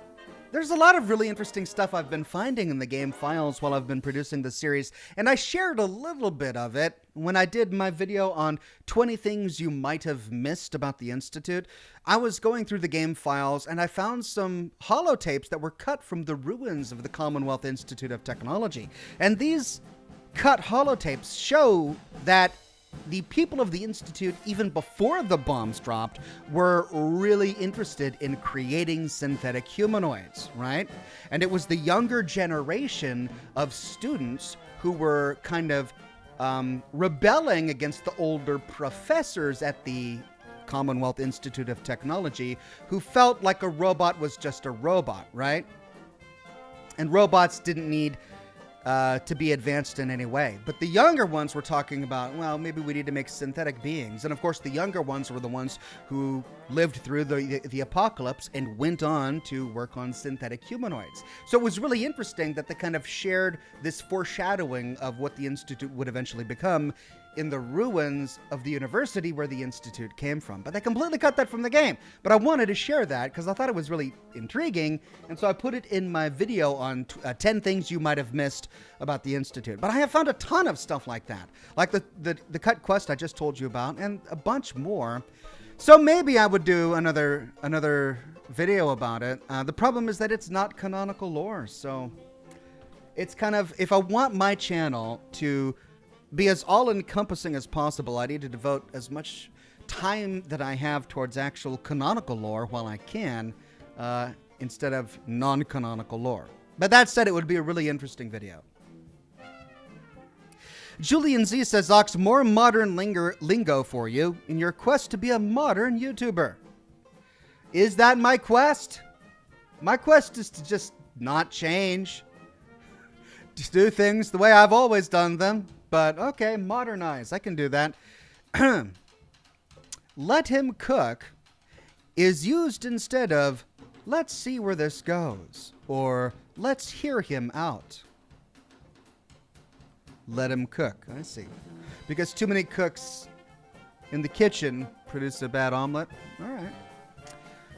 there's a lot of really interesting stuff I've been finding in the game files while I've been producing the series, and I shared a little bit of it when I did my video on 20 things you might have missed about the Institute. I was going through the game files, and I found some holotapes that were cut from the ruins of the Commonwealth Institute of Technology. And these cut holotapes show that the people of the Institute, even before the bombs dropped, were really interested in creating synthetic humanoids, right? And it was the younger generation of students who were kind of rebelling against the older professors at the Commonwealth Institute of Technology, who felt like a robot was just a robot, right? And robots didn't need to be advanced in any way. But the younger ones were talking about, well, maybe we need to make synthetic beings. And of course, the younger ones were the ones who lived through the apocalypse and went on to work on synthetic humanoids. So it was really interesting that they kind of shared this foreshadowing of what the Institute would eventually become in the ruins of the university where the Institute came from. But they completely cut that from the game. But I wanted to share that because I thought it was really intriguing. And so I put it in my video on 10 things you might have missed about the Institute. But I have found a ton of stuff like that. Like the cut quest I just told you about and a bunch more. So maybe I would do another video about it. The problem is that it's not canonical lore. So it's kind of, if I want my channel to be as all-encompassing as possible, I need to devote as much time that I have towards actual canonical lore while I can, instead of non-canonical lore. But that said, it would be a really interesting video. Julian Z says, Ox, more modern lingo for you in your quest to be a modern YouTuber. Is that my quest? My quest is to just not change. Just do things the way I've always done them. But, okay, modernize. I can do that. Let him cook is used instead of, let's see where this goes. Or, let's hear him out. Let him cook. I see. Because too many cooks in the kitchen produce a bad omelet. All right.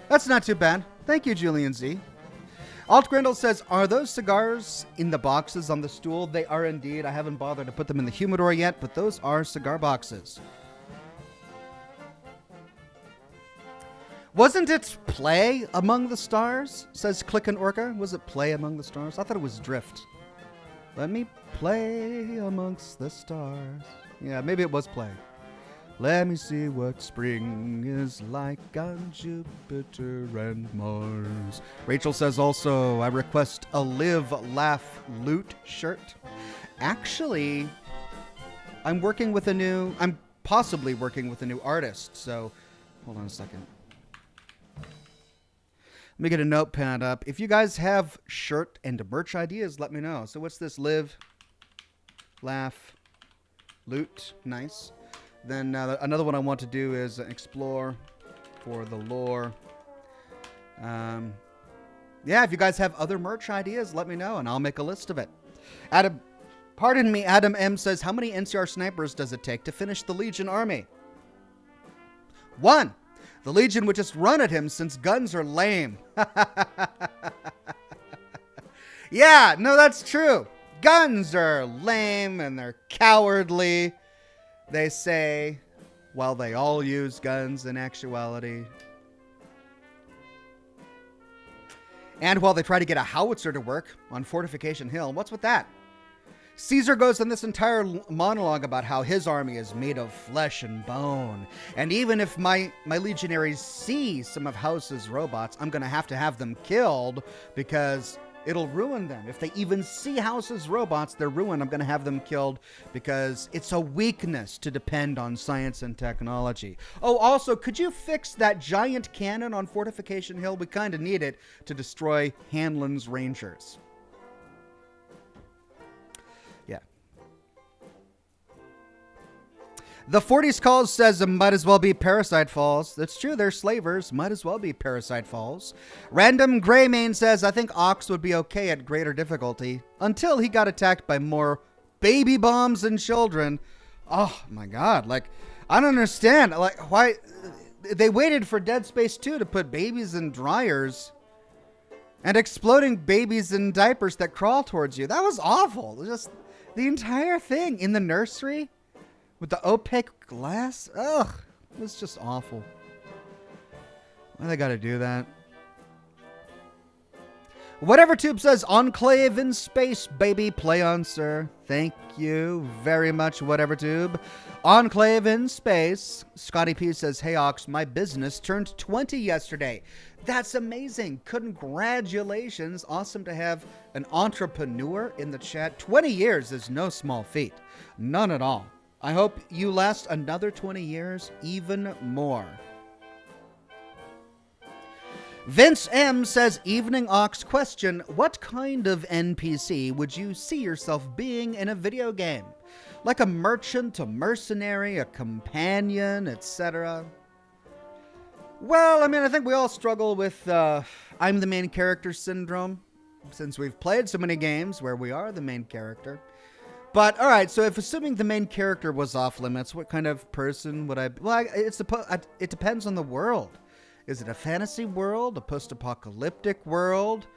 That's not too bad. Thank you, Julian Z. Alt Grindle says, are those cigars in the boxes on the stool? They are indeed. I haven't bothered to put them in the humidor yet, but those are cigar boxes. Wasn't it Play Among the Stars? Says Click and Orca. Was it Play Among the Stars? I thought it was Drift. Let me play amongst the stars. Yeah, maybe it was Play. Let me see what spring is like on Jupiter and Mars. Rachel says also, I request a Live, Laugh, Loot shirt. Actually, I'm possibly working with a new artist. So, hold on a second. Let me get a notepad up. If you guys have shirt and merch ideas, let me know. So what's this? Live, Laugh, Loot. Nice. Then another one I want to do is explore for the lore. Yeah, if you guys have other merch ideas, let me know, and I'll make a list of it. Adam M says, how many NCR snipers does it take to finish the Legion army? 1. The Legion would just run at him since guns are lame. Yeah, no, that's true. Guns are lame and they're cowardly. They say, while they all use guns in actuality. And while they try to get a howitzer to work on Fortification Hill. What's with that? Caesar goes on this entire monologue about how his army is made of flesh and bone. And even if my legionaries see some of House's robots, I'm going to have them killed because it'll ruin them. If they even see House's robots, they're ruined. I'm going to have them killed because it's a weakness to depend on science and technology. Oh, also, could you fix that giant cannon on Fortification Hill? We kind of need it to destroy Hanlon's Rangers. Yeah. The 40s Calls says it might as well be Parasite Falls. That's true, they're slavers. Might as well be Parasite Falls. Random Greymane says, I think Ox would be okay at greater difficulty until he got attacked by more baby bombs and children. Oh my god, like, I don't understand. Like, why? They waited for Dead Space 2 to put babies in dryers and exploding babies in diapers that crawl towards you. That was awful. Just the entire thing in the nursery. With the opaque glass? Ugh. It was just awful. Why they gotta do that? Whatever Tube says, Enclave in space, baby. Play on, sir. Thank you very much, Whatever Tube. Enclave in space. Scotty P says, hey, Ox, my business turned 20 yesterday. That's amazing. Congratulations. Awesome to have an entrepreneur in the chat. 20 years is no small feat. None at all. I hope you last another 20 years, even more. Vince M says, Evening Ox question, what kind of NPC would you see yourself being in a video game? Like a merchant, a mercenary, a companion, etc.? Well, I mean, I think we all struggle with I'm the main character syndrome, since we've played so many games where we are the main character. But, all right, so if assuming the main character was off limits, what kind of person would I be? Well, it depends on the world. Is it a fantasy world, a post-apocalyptic world?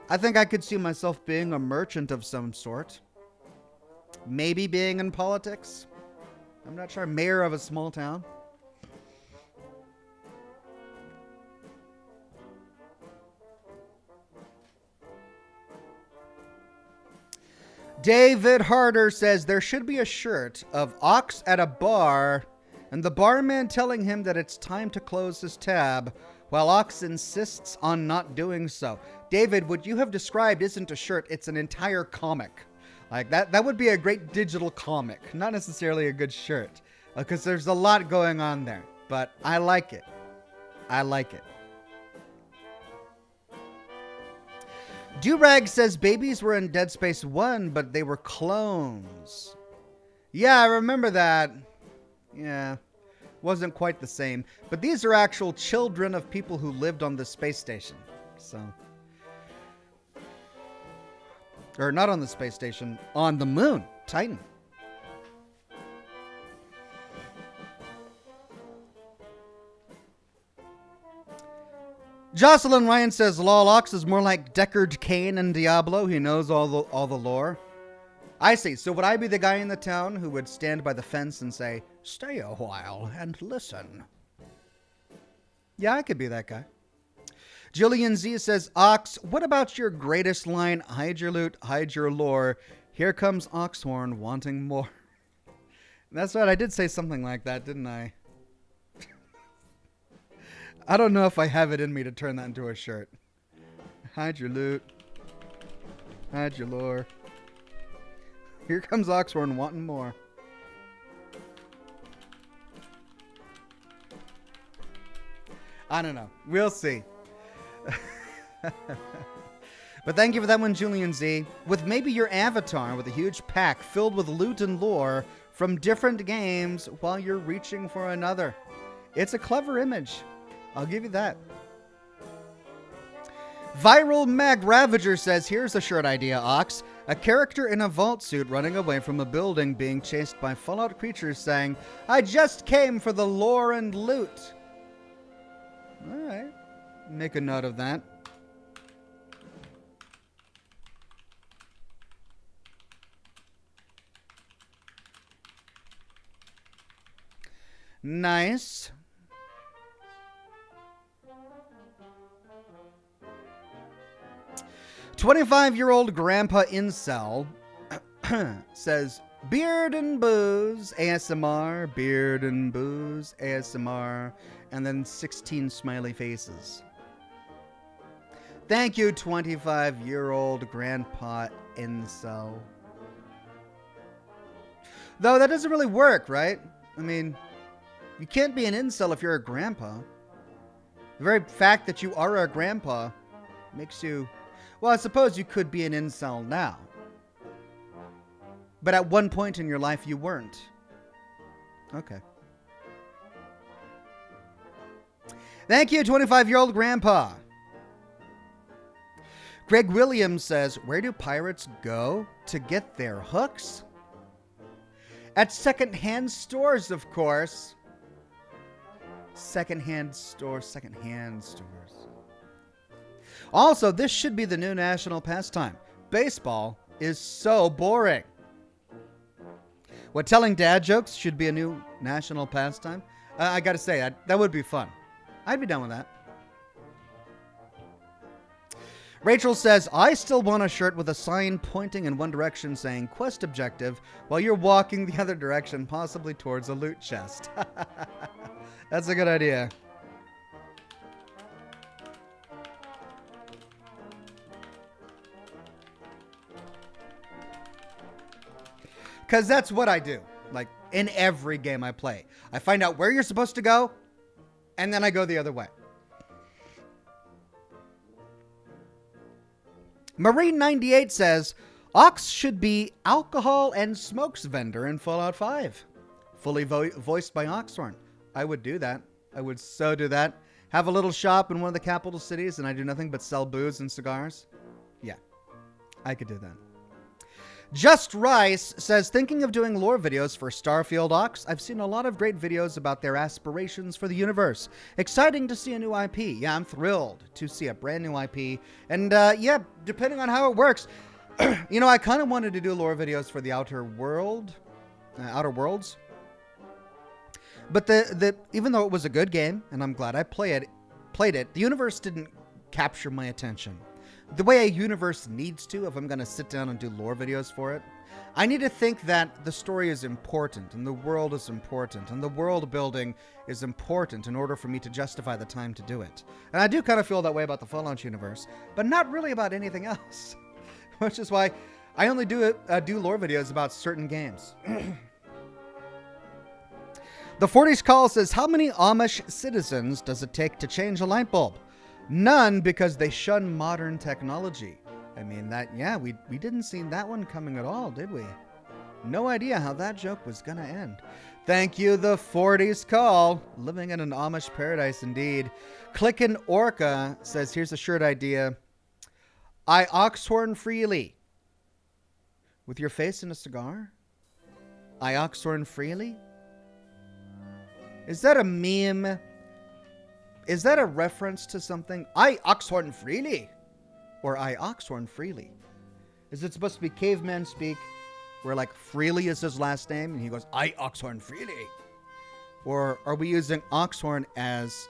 I think I could see myself being a merchant of some sort. Maybe being in politics. I'm not sure. Mayor of a small town. David Harder says there should be a shirt of Ox at a bar and the barman telling him that it's time to close his tab while Ox insists on not doing so. David, what you have described isn't a shirt, it's an entire comic. Like that would be a great digital comic, not necessarily a good shirt, because there's a lot going on there, but I like it. I like it. Durag says babies were in Dead Space 1, but they were clones. Yeah, I remember that. Yeah, wasn't quite the same. But these are actual children of people who lived on the space station. So, or not on the space station, on the moon, Titan. Jocelyn Ryan says, lol, Ox is more like Deckard Cain in Diablo. He knows all the lore. I see. So would I be the guy in the town who would stand by the fence and say, stay a while and listen? Yeah, I could be that guy. Jillian Z says, Ox, what about your greatest line? Hide your loot, hide your lore. Here comes Oxhorn wanting more. That's right. I did say something like that, didn't I? I don't know if I have it in me to turn that into a shirt. Hide your loot. Hide your lore. Here comes Oxhorn wanting more. I don't know. We'll see. But thank you for that one, Julian Z. With maybe your avatar with a huge pack filled with loot and lore from different games while you're reaching for another. It's a clever image. I'll give you that. Viral Mag Ravager says, here's a shirt idea, Ox. A character in a vault suit running away from a building being chased by Fallout creatures saying, I just came for the lore and loot. Alright. Make a note of that. Nice. 25-year-old Grandpa Incel says, beard and booze, ASMR, beard and booze, ASMR, and then 16 smiley faces. Thank you, 25-year-old Grandpa Incel. Though that doesn't really work, right? I mean, you can't be an incel if you're a grandpa. The very fact that you are a grandpa makes you... Well, I suppose you could be an incel now. But at one point in your life, you weren't. Okay. Thank you, 25-year-old grandpa. Greg Williams says, where do pirates go to get their hooks? At second-hand stores, of course. Second-hand stores. Also, this should be the new national pastime. Baseball is so boring. What, telling dad jokes should be a new national pastime? I gotta say, that would be fun. I'd be down with that. Rachel says, I still want a shirt with a sign pointing in one direction saying quest objective while you're walking the other direction, possibly towards a loot chest. That's a good idea. Because that's what I do. Like, in every game I play. I find out where you're supposed to go, and then I go the other way. Marine98 says, Ox should be alcohol and smokes vendor in Fallout 5. Fully voiced by Oxhorn. I would do that. I would so do that. Have a little shop in one of the capital cities and I do nothing but sell booze and cigars. Yeah, I could do that. Just Rice says, thinking of doing lore videos for Starfield Ox. I've seen a lot of great videos about their aspirations for the universe. Exciting to see a new IP. Yeah, I'm thrilled to see a brand new IP. And yeah, depending on how it works, you know, I kind of wanted to do lore videos for the Outer Worlds. But even though it was a good game, and I'm glad I played it, the universe didn't capture my attention. The way a universe needs to, if I'm going to sit down and do lore videos for it, I need to think that the story is important, and the world is important, and the world building is important in order for me to justify the time to do it. And I do kind of feel that way about the Fallout universe, but not really about anything else. Which is why I only do lore videos about certain games. The 40s Call says, how many Amish citizens does it take to change a light bulb? None, because they shun modern technology. I mean, we didn't see that one coming at all, did we? No idea how that joke was going to end. Thank you, the 40s Call. Living in an Amish paradise indeed. Clickin' Orca says, here's a shirt idea. I Oxhorn freely. With your face in a cigar? I Oxhorn freely? Is that a meme? Is that a reference to something? I Oxhorn freely. Or I Oxhorn freely. Is it supposed to be caveman speak? Where like freely is his last name and he goes, I Oxhorn freely. Or are we using Oxhorn as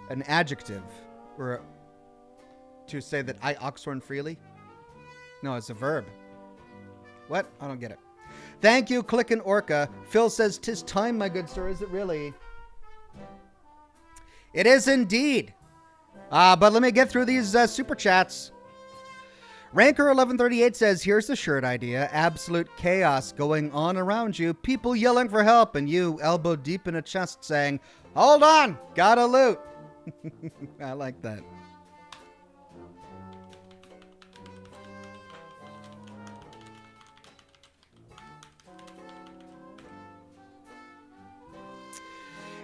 an adjective? Or to say that I Oxhorn freely? No, it's a verb. What? I don't get it. Thank you, Clickin' Orca. Phil says, 'tis time, my good sir. Is it really? It is indeed. But let me get through these super chats. Ranker1138 says, here's the shirt idea. Absolute chaos going on around you. People yelling for help and you elbow deep in a chest saying, hold on, gotta loot. I like that.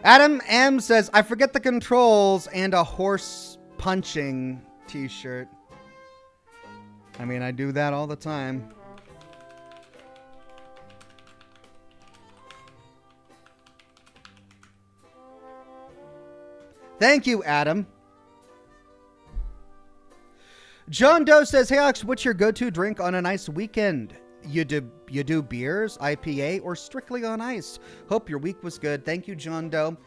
Adam M says, I forget the controls and a horse punching t-shirt. I mean, I do that all the time. Thank you, Adam. John Doe says, hey, Alex, what's your go-to drink on a nice weekend? You do beers, IPA, or strictly on ice? Hope your week was good. Thank you, John Doe.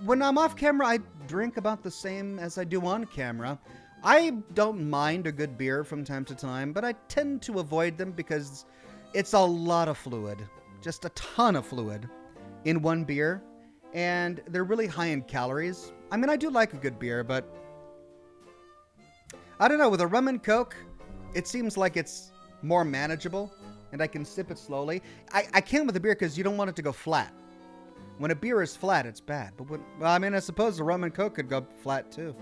When I'm off camera, I drink about the same as I do on camera. I don't mind a good beer from time to time, but I tend to avoid them because it's a lot of fluid. Just a ton of fluid in one beer. And they're really high in calories. I mean, I do like a good beer, but I don't know. With a rum and Coke, it seems like it's more manageable and I can sip it slowly. I can't with a beer because you don't want it to go flat. When a beer is flat, it's bad. But well, I mean, I suppose the rum and Coke could go flat too.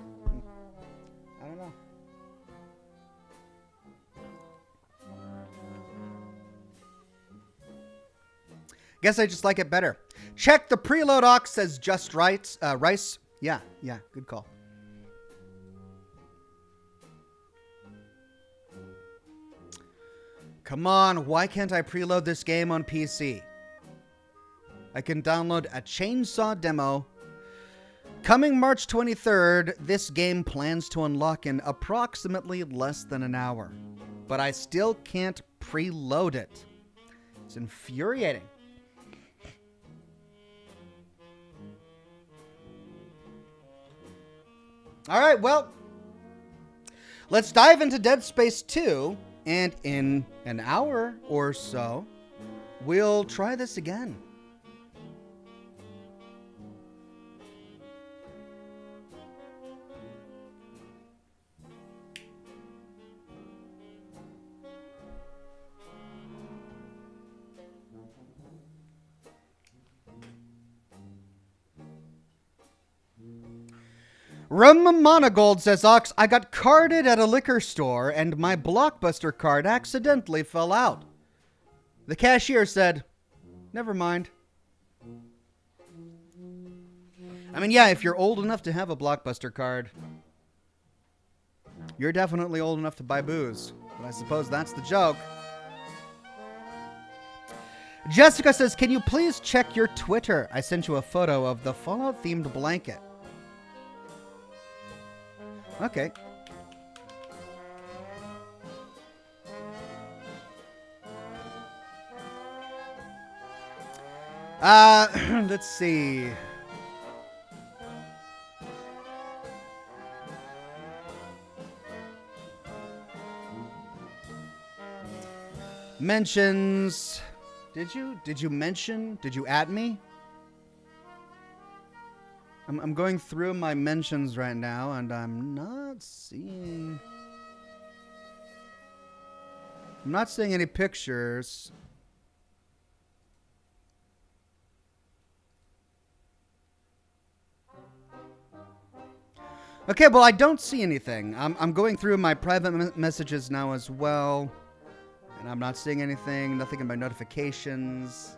I don't know. Guess I just like it better. Check the preload Ox says just right. Rice. Yeah, good call. Come on, why can't I preload this game on PC? I can download a chainsaw demo. Coming March 23rd, this game plans to unlock in approximately less than an hour. But I still can't preload it. It's infuriating. All right, well, let's dive into Dead Space 2, and in an hour or so, we'll try this again. Monogold says, Ox, I got carded at a liquor store and my Blockbuster card accidentally fell out. The cashier said, never mind. I mean, yeah, if you're old enough to have a Blockbuster card, you're definitely old enough to buy booze. But I suppose that's the joke. Jessica says, can you please check your Twitter? I sent you a photo of the Fallout-themed blanket. Okay. Let's see. Mentions. Did you mention? Did you add me? I'm going through my mentions right now, and I'm not seeing any pictures. Okay, well, I don't see anything. I'm going through my private messages now as well, and I'm not seeing anything. Nothing in my notifications.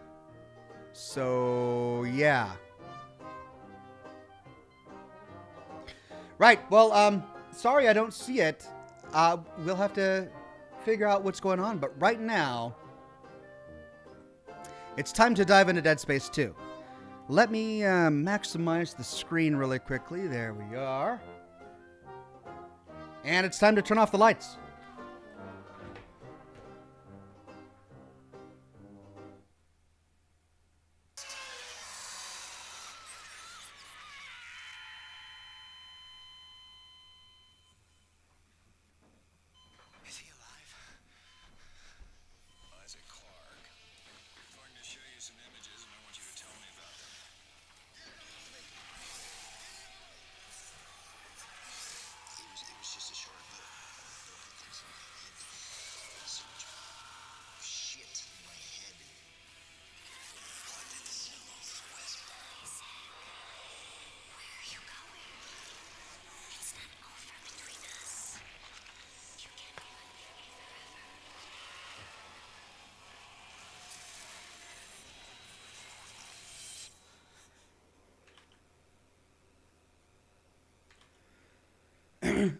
So, yeah. Right, well, sorry I don't see it. We'll have to figure out what's going on, but right now, it's time to dive into Dead Space 2. Let me maximize the screen really quickly. There we are. And it's time to turn off the lights.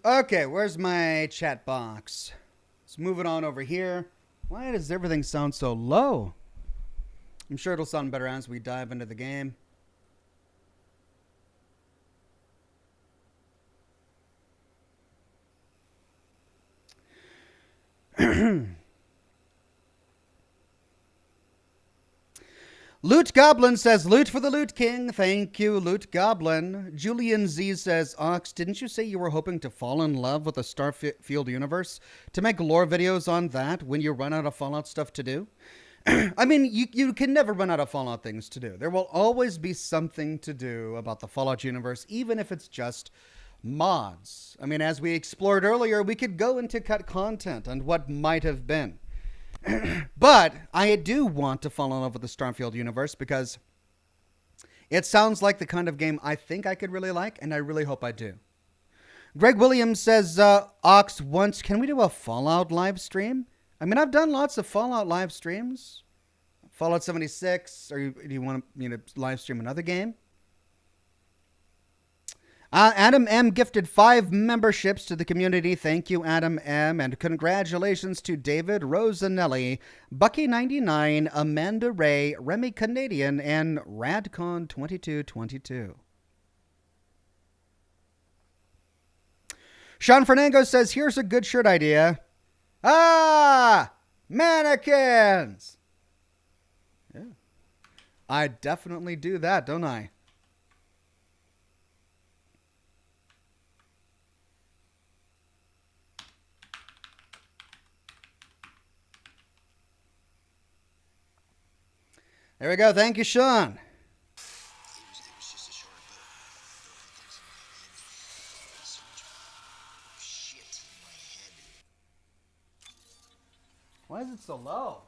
Okay, where's my chat box? Let's move it on over here. Why does everything sound so low? I'm sure it'll sound better as we dive into the game. Loot Goblin says, loot for the Loot King. Thank you, Loot Goblin. Julian Z says, Ox, didn't you say you were hoping to fall in love with the Starfield universe to make lore videos on that when you run out of Fallout stuff to do? I mean, you can never run out of Fallout things to do. There will always be something to do about the Fallout universe, even if it's just mods. I mean, as we explored earlier, we could go into cut content and what might have been. But I do want to fall in love with the Starfield universe because it sounds like the kind of game I think I could really like, and I really hope I do. Greg Williams says, Ox, once, can we do a Fallout live stream? I mean, I've done lots of Fallout live streams. Fallout 76, do you want me to live stream another game? Adam M. gifted 5 memberships to the community. Thank you, Adam M. And congratulations to David Rosanelli, Bucky99, Amanda Ray, Remy Canadian, and Radcon2222. Sean Fernando says, here's a good shirt idea. Mannequins! Yeah. I definitely do that, don't I? There we go. Thank you, Sean. Why is it so low?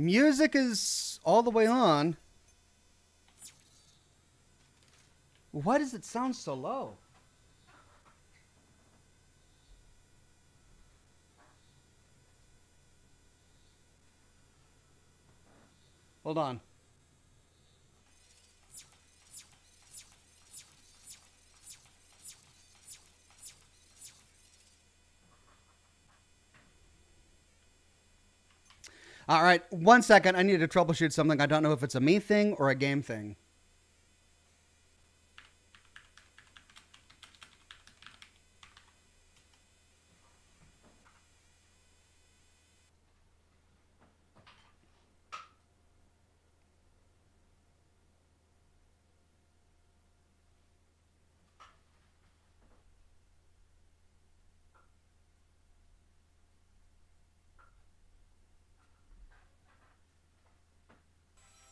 Music is all the way on. Why does it sound so low? Hold on. All right, 1 second. I need to troubleshoot something. I don't know if it's a me thing or a game thing.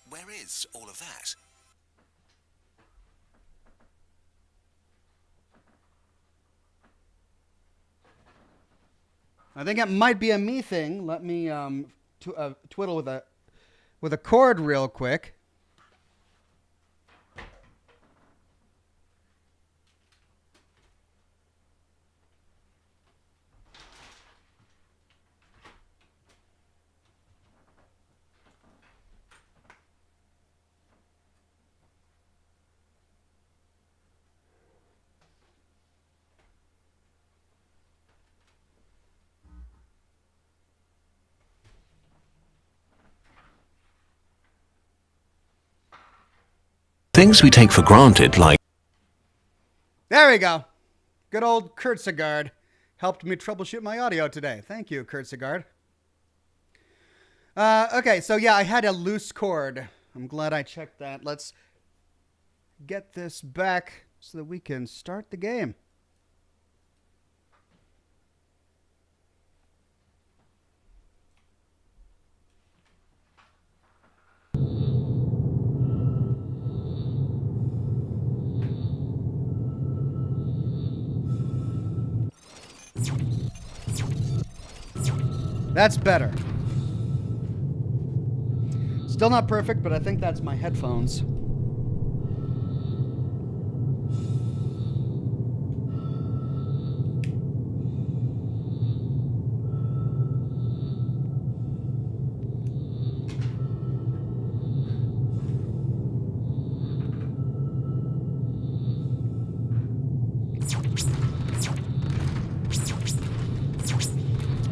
Where is all of that? I think it might be a me thing. Let me twiddle with a cord real quick. Things we take for granted, like... There we go. Good old Kurt Sigard helped me troubleshoot my audio today. Thank you, Kurt Sigard. Okay, so yeah, I had a loose cord. I'm glad I checked that. Let's get this back so that we can start the game. That's better. Still not perfect, but I think that's my headphones.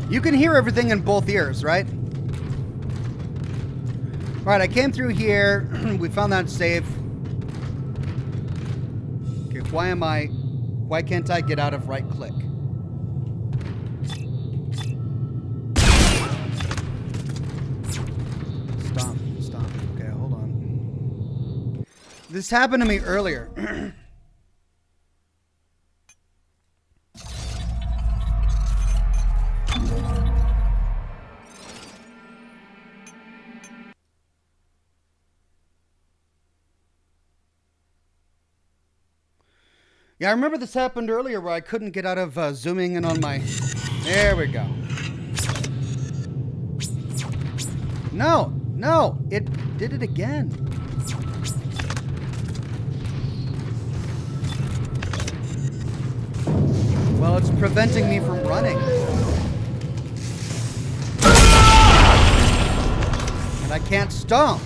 You can hear everything in both ears, right? All right, I came through here. We found that safe. Okay, why can't I get out of right click? Stop. Okay, hold on. This happened to me earlier. Yeah, I remember this happened earlier where I couldn't get out of zooming in on my... There we go. No, it did it again. Well, it's preventing me from running. And I can't stomp.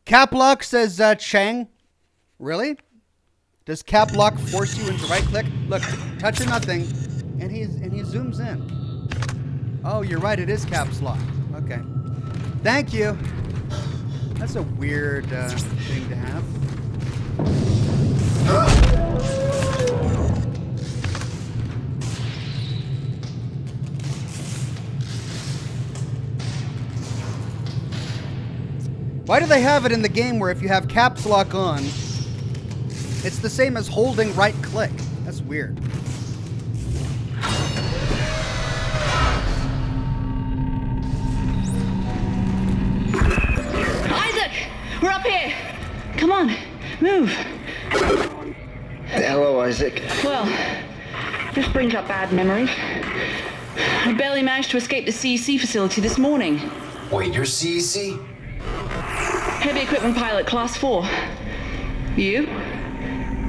Cap lock, says Chang. Really? Does cap lock force you into right click? Look, touch or nothing, and he zooms in. Oh, you're right. It is caps lock. Okay. Thank you. That's a weird thing to have. Why do they have it in the game where if you have caps lock on, it's the same as holding right click? That's weird. We're up here! Come on, move. Hello, Isaac. Well, this brings up bad memories. I barely managed to escape the CEC facility this morning. Wait, you're CEC? Heavy equipment pilot, class 4. You?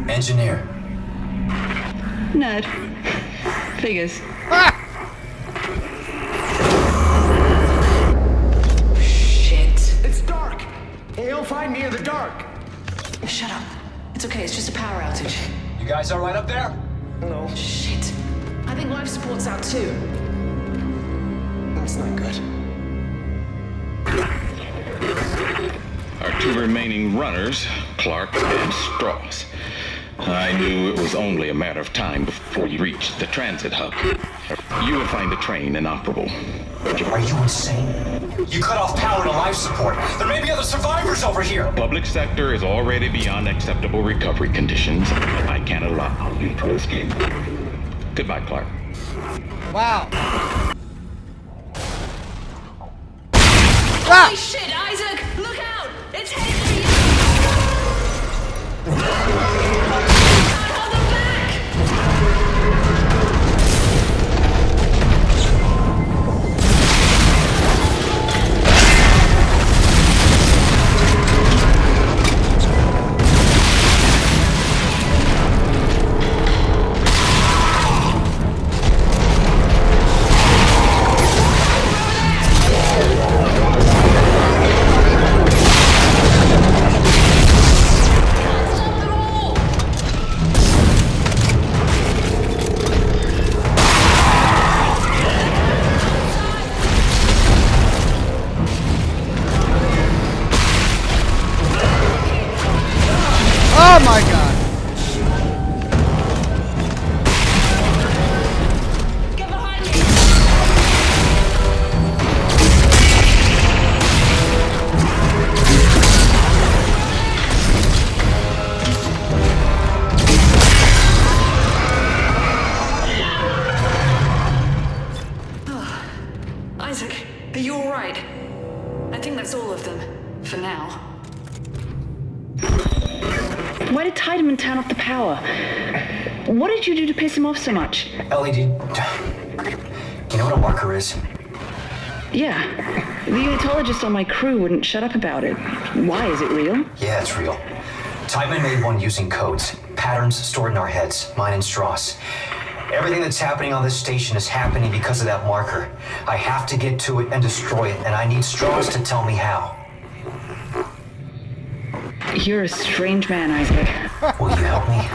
Engineer. Nerd. Figures. Shit. It's dark. He'll find me in the dark. Shut up. It's okay, it's just a power outage. You guys all right up there? No, Shit. I think life support's out too. that's not good. Our two remaining runners, Clark and Strauss. I knew it was only a matter of time before you reached the transit hub. You would find the train inoperable. Are you insane? You cut off power to life support. There may be other survivors over here. Public sector is already beyond acceptable recovery conditions. I can't allow you to escape. Goodbye, Clark. Wow. Holy shit, Isaac! Look out! It's heading for you! Hold them back! Oh my god. Get behind me! Isaac, are you alright? I think that's all of them, for now. Why did Tiedemann turn off the power? What did you do to piss him off so much? LED. You know what a marker is? Yeah. The unitologist on my crew wouldn't shut up about it. Why? Is it real? Yeah, it's real. Tiedemann made one using codes, patterns stored in our heads, mine and Strauss. Everything that's happening on this station is happening because of that marker. I have to get to it and destroy it, and I need Strauss to tell me how. You're a strange man, Isaac. Will you help me?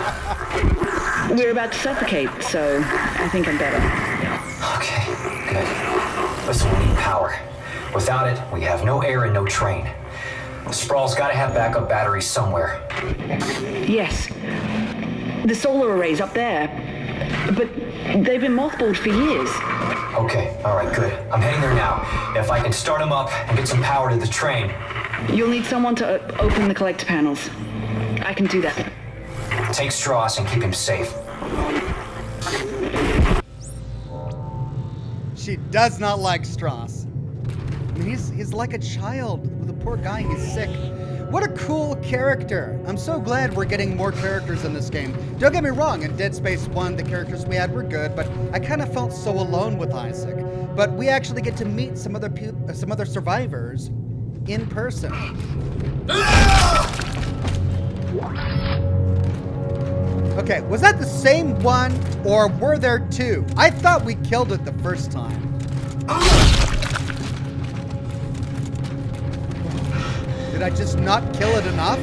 We're about to suffocate, so I think I'm better. Okay, good. Listen, we need power. Without it, we have no air and no train. Sprawl's gotta have backup batteries somewhere. Yes. The solar array's up there. But they've been mothballed for years. Okay, alright, good. I'm heading there now. If I can start them up and get some power to the train. You'll need someone to open the collector panels. I can do that. Take Strauss and keep him safe. She does not like Strauss. I mean, he's like a child. The poor guy, he's sick. What a cool character. I'm so glad we're getting more characters in this game. Don't get me wrong, in Dead Space 1, the characters we had were good, but I kind of felt so alone with Isaac. But we actually get to meet some other survivors in person. Okay, was that the same one, or were there two? I thought we killed it the first time. Did I just not kill it enough?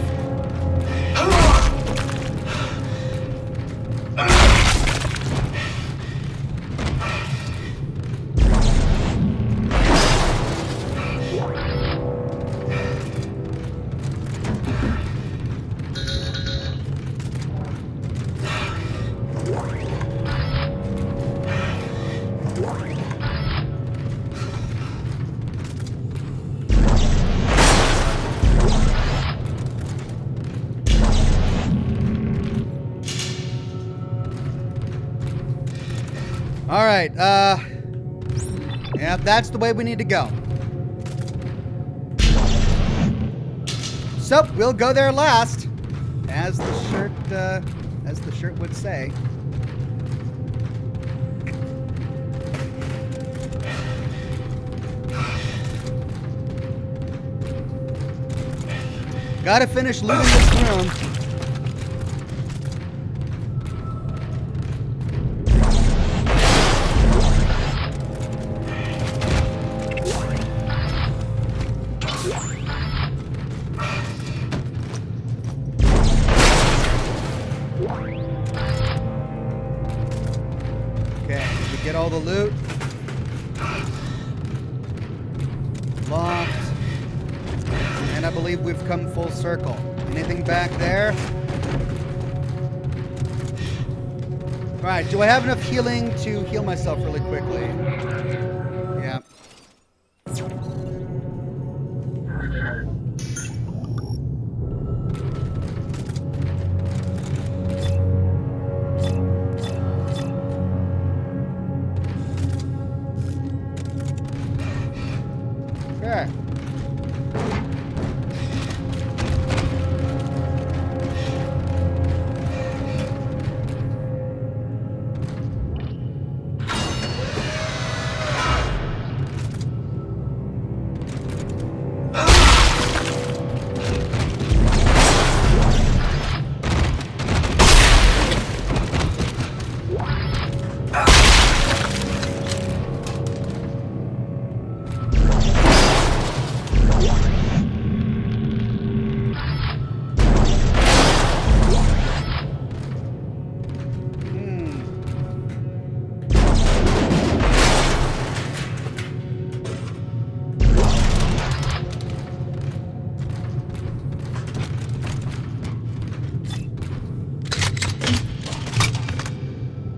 All right, yeah, that's the way we need to go. So we'll go there last, as the shirt would say. Gotta finish looting this room. Okay, did we get all the loot? Locked. And I believe we've come full circle. Anything back there? Alright, do I have enough healing to heal myself really quickly? Yeah. Okay.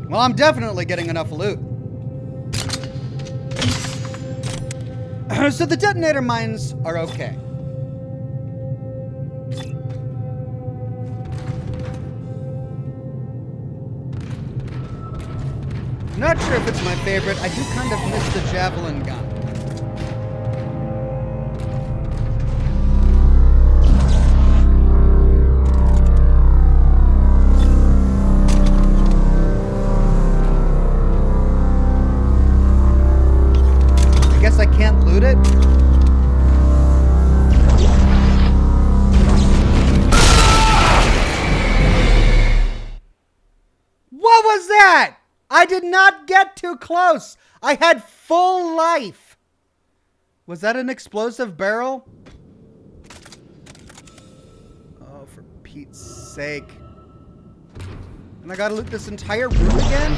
Well, I'm definitely getting enough loot. So the detonator mines are okay. Not sure if it's my favorite. I do kind of miss the javelin gun. I can't loot it. What was that? I did not get too close. I had full life. Was that an explosive barrel? Oh, for Pete's sake. And I gotta loot this entire room again?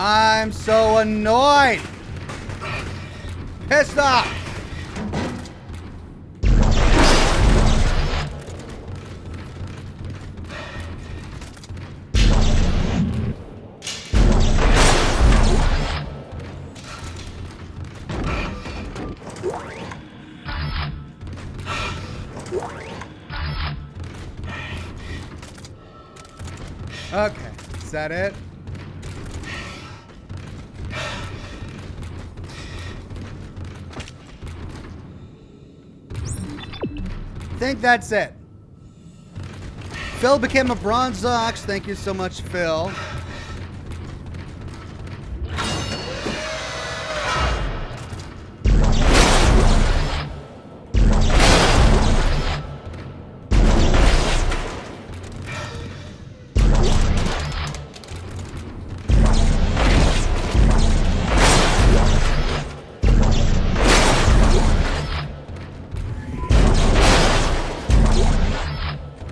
I'm so annoyed. Pissed off. Okay, is that it? I think that's it. Phil became a bronze ox. Thank you so much, Phil.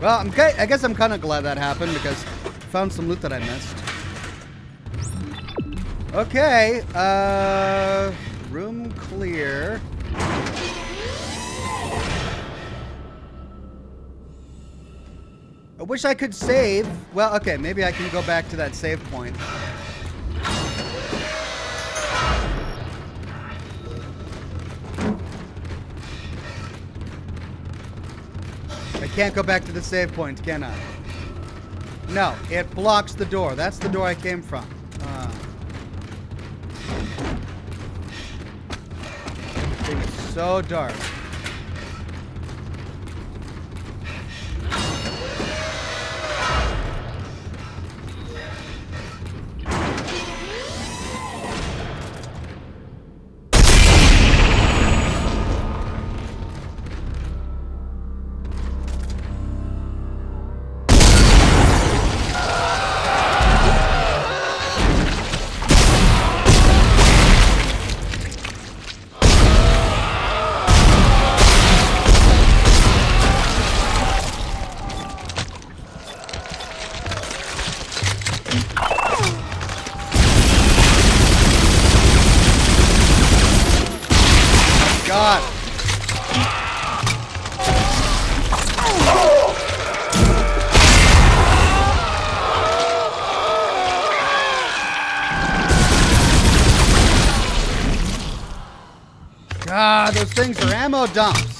Well, I guess I'm kind of glad that happened because I found some loot that I missed. Okay, room clear. I wish I could save. Well, okay, maybe I can go back to that save point. I can't go back to the save point, can I? No, it blocks the door. That's the door I came from. Everything is so dark. God. God, those things are ammo dumps.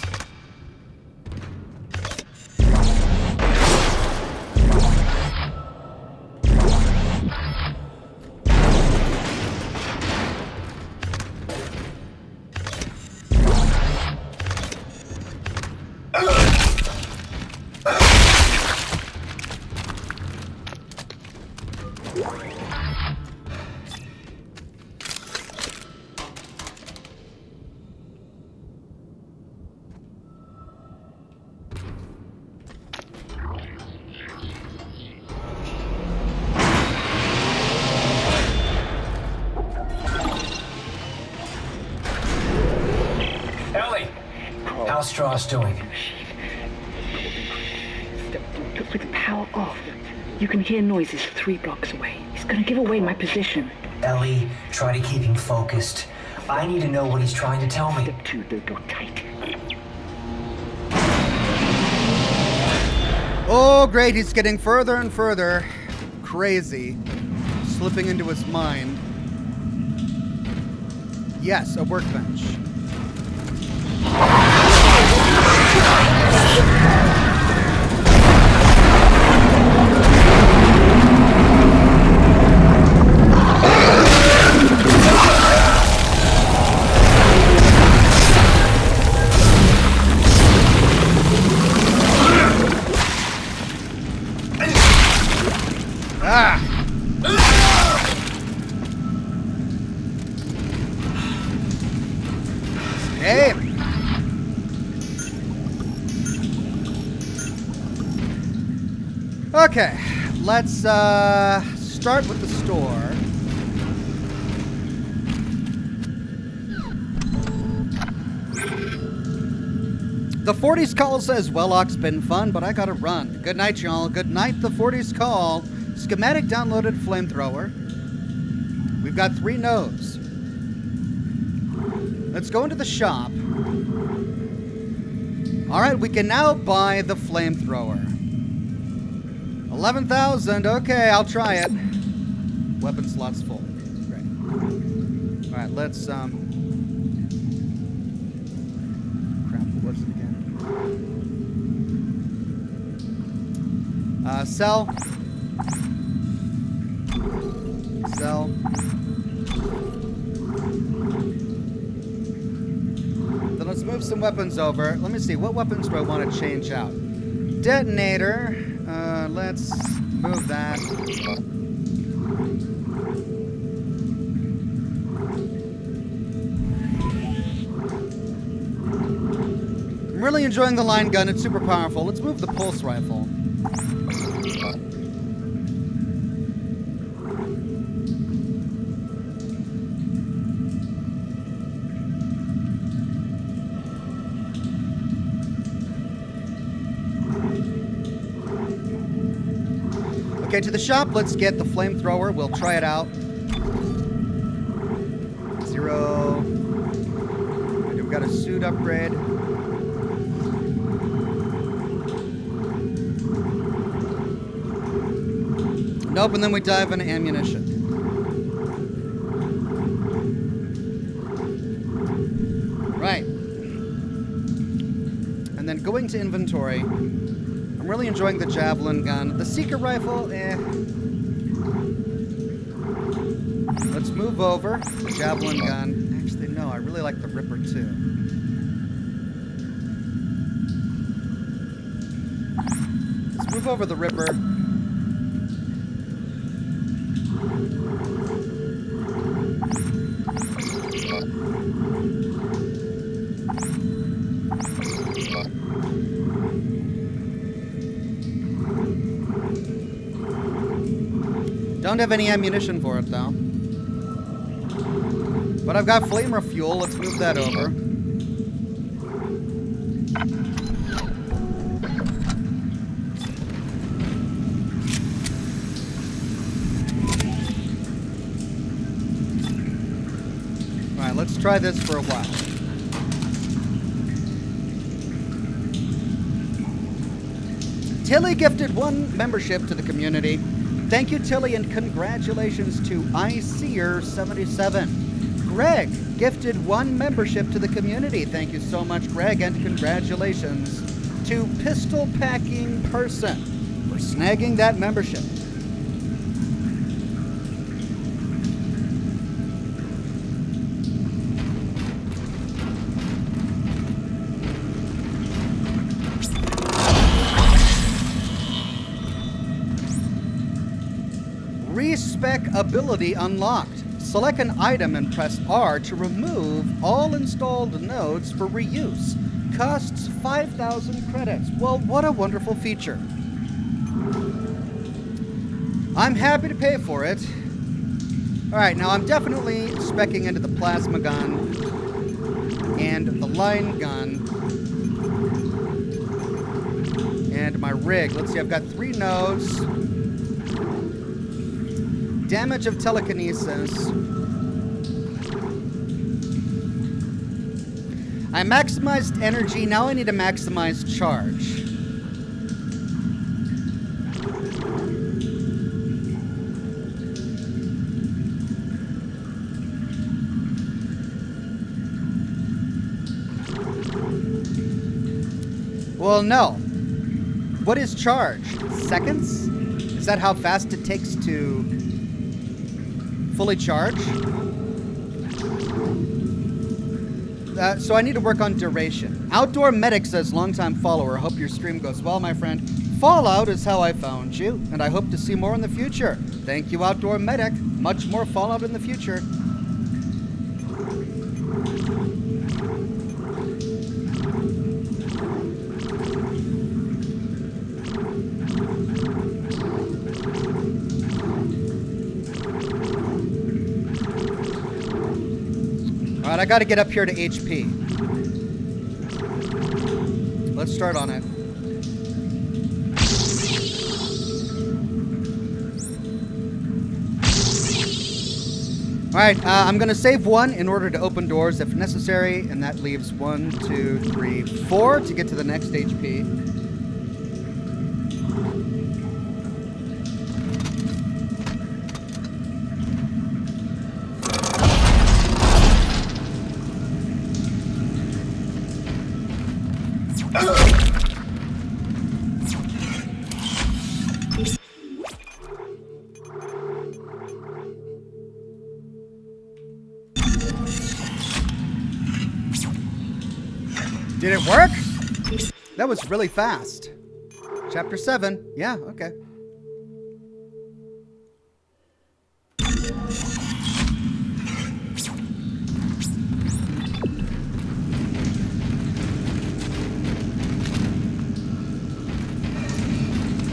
Ellie! How's Strauss doing? With the power off, you can hear noises 3 blocks away. He's gonna give away my position. Ellie, try to keep him focused. I need to know what he's trying to tell me. Step 2, the door tight. Oh, great. He's getting further and further. Crazy. Slipping into his mind. Yes, a workbench. Ah! Hey! Okay, let's start with the store. The 40s call says, well, Ox, been fun, but I gotta run. Good night, y'all. Good night, the 40s call. Schematic downloaded flamethrower. We've got 3 nodes. Let's go into the shop. Alright, we can now buy the flamethrower. 11,000. Okay, I'll try it. Weapon slots full. Great. Alright, let's, crap, what was it again? Sell. Sell. Then let's move some weapons over. Let me see, what weapons do I want to change out? Detonator. Let's move that. I'm really enjoying the line gun. It's super powerful. Let's move the pulse rifle. Okay, to the shop. Let's get the flamethrower. We'll try it out. 0. We've got a suit upgrade. Nope, and then we dive into ammunition. Right. And then going to inventory. I'm really enjoying the javelin gun. The seeker rifle, eh. Let's move over. The javelin gun. Actually, no, I really like the Ripper too. Let's move over the Ripper. Don't have any ammunition for it, though. But I've got flamer fuel. Let's move that over. Alright, let's try this for a while. Tilly gifted 1 membership to the community. Thank you, Tilly, and congratulations to iSeer77. Greg gifted 1 membership to the community. Thank you so much, Greg, and congratulations to Pistol Packing Person for snagging that membership. Respec ability unlocked. Select an item and press R to remove all installed nodes for reuse. Costs 5,000 credits. Well, what a wonderful feature. I'm happy to pay for it. Alright, now I'm definitely speccing into the plasma gun and the line gun and my rig. Let's see, I've got 3 nodes. Damage of telekinesis. I maximized energy. Now I need to maximize charge. Well, no. What is charge? Seconds? Is that how fast it takes to fully charge? So I need to work on duration. Outdoor Medic says, longtime follower, hope your stream goes well, my friend. Fallout is how I found you, and I hope to see more in the future. Thank you, Outdoor Medic. Much more Fallout in the future. Alright, I gotta get up here to HP. Let's start on it. Alright, I'm gonna save 1 in order to open doors if necessary, and that leaves 1, 2, 3, 4 to get to the next HP. Did it work? That was really fast. Chapter 7. Yeah, okay.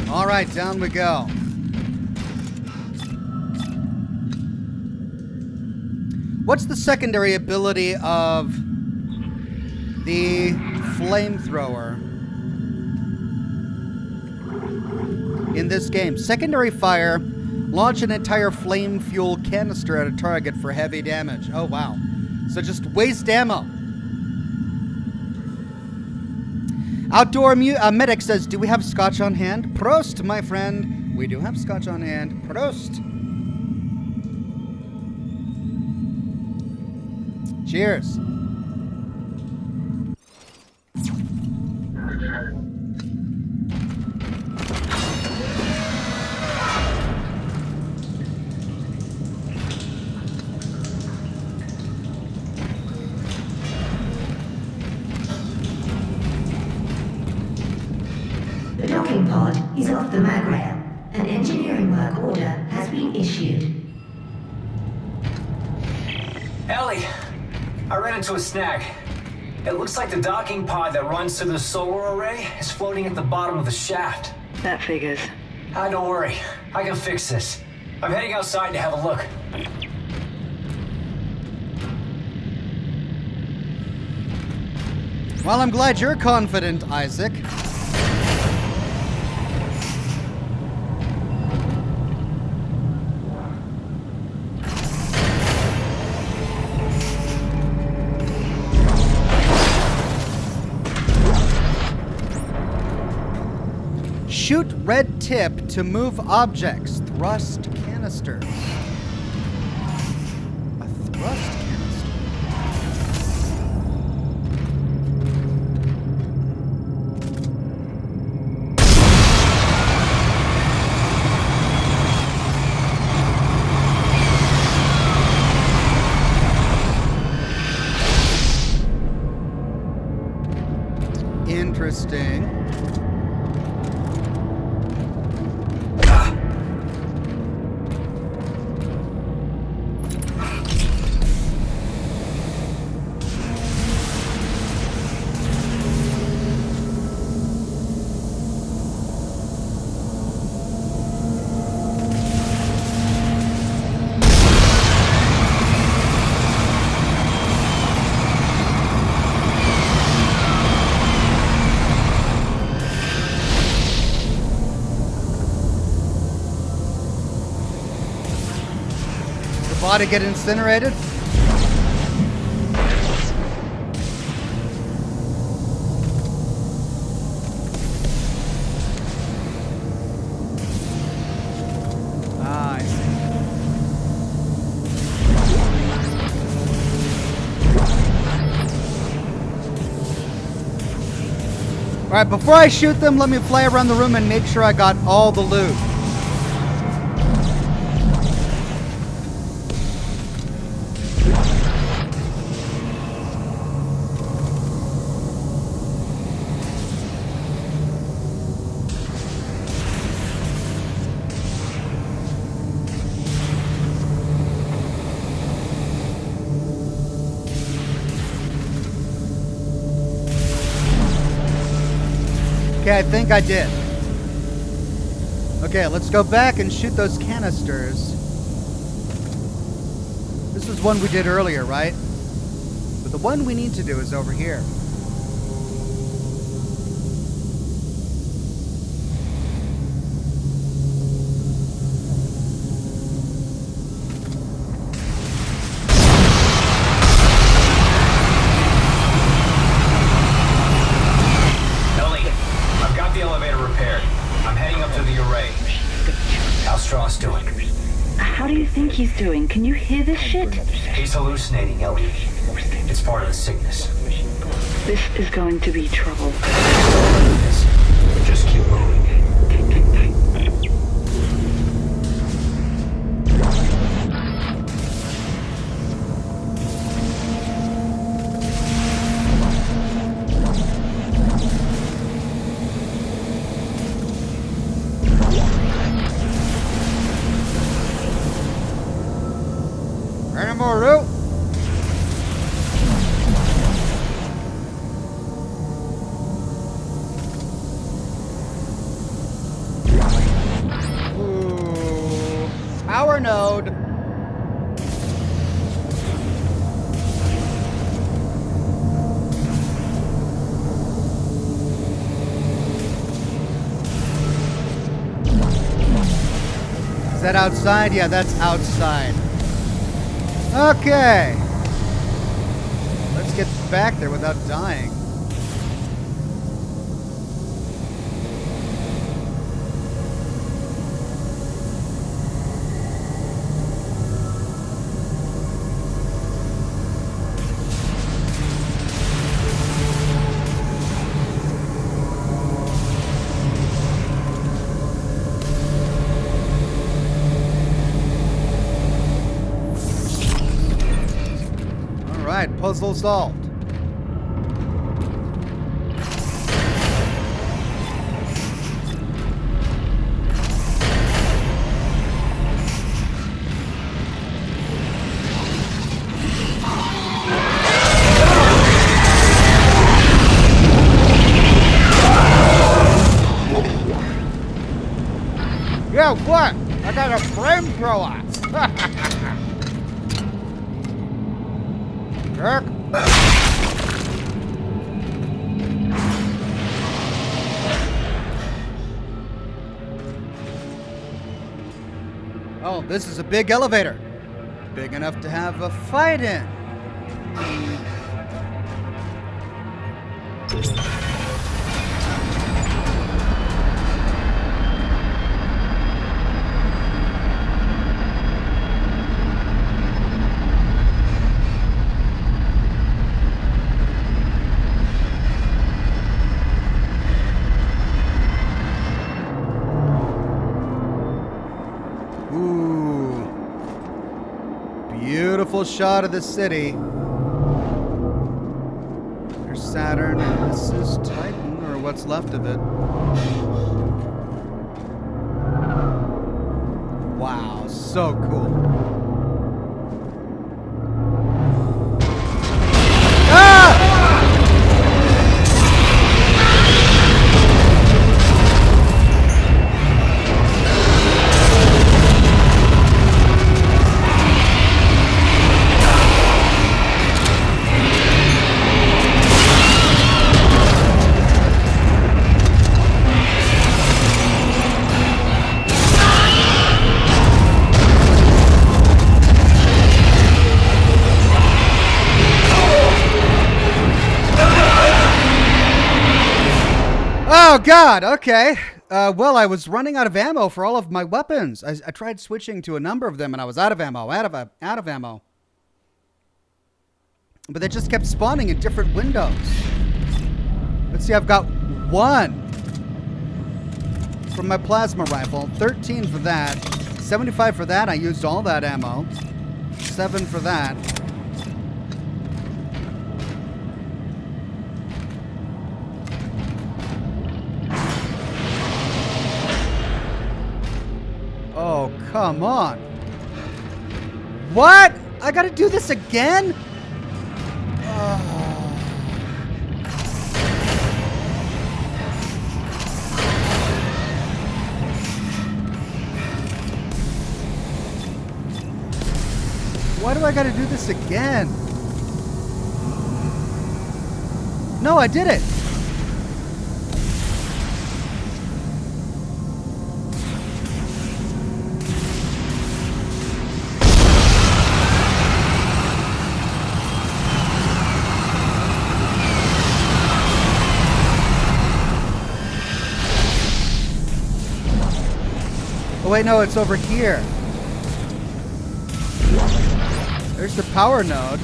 All right, down we go. What's the secondary ability of the flamethrower in this game? Secondary fire. Launch an entire flame fuel canister at a target for heavy damage. Oh, wow. So just waste ammo. Outdoor Medic says, do we have Scotch on hand? Prost, my friend. We do have Scotch on hand. Prost! Cheers! The docking pod is off the mag rail. An engineering work order has been issued. Ellie, I ran into a snag. It looks like the docking pod that runs to the solar array is floating at the bottom of the shaft. That figures. Ah, don't worry. I can fix this. I'm heading outside to have a look. Well, I'm glad you're confident, Isaac. Shoot red tip to move objects. Thrust canister. A thrust canister. Interesting. Body get incinerated? Ah, I see. Alright, before I shoot them, let me fly around the room and make sure I got all the loot. Okay, I think I did. Okay, let's go back and shoot those canisters. This is one we did earlier, right? But the one we need to do is over here. How do you think he's doing? Can you hear this shit? He's hallucinating, Ellie. It's part of the sickness. This is going to be trouble. Just keep moving. More route. Ooh, power node. Is that outside? Yeah, that's outside. Okay. Let's get back there without dying. right, puzzle solved. Yeah, what? I got a flamethrower. Jerk. Oh, this is a big elevator. Big enough to have a fight in. Ooh. Beautiful shot of the city. There's Saturn, and this is Titan, or what's left of it. Wow, so cool. Ah! Oh God, okay. Well, I was running out of ammo for all of my weapons. I tried switching to a number of them and I was out of ammo, out of ammo. But they just kept spawning in different windows. Let's see, I've got 1 from my plasma rifle, 13 for that, 75 for that, I used all that ammo, 7 for that. Oh, come on. What? I gotta do this again? Why do I gotta do this again? No, I did it. Oh wait, no, it's over here. There's the power node.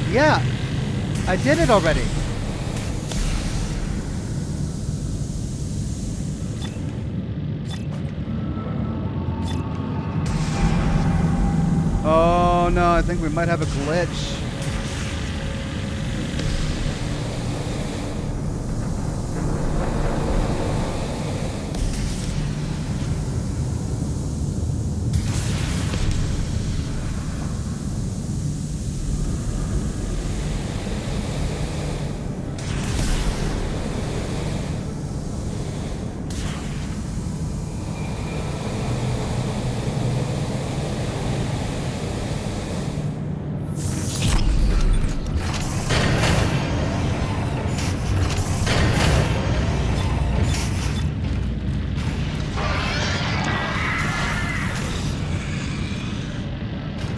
Yeah, I did it already. Oh no, I think we might have a glitch.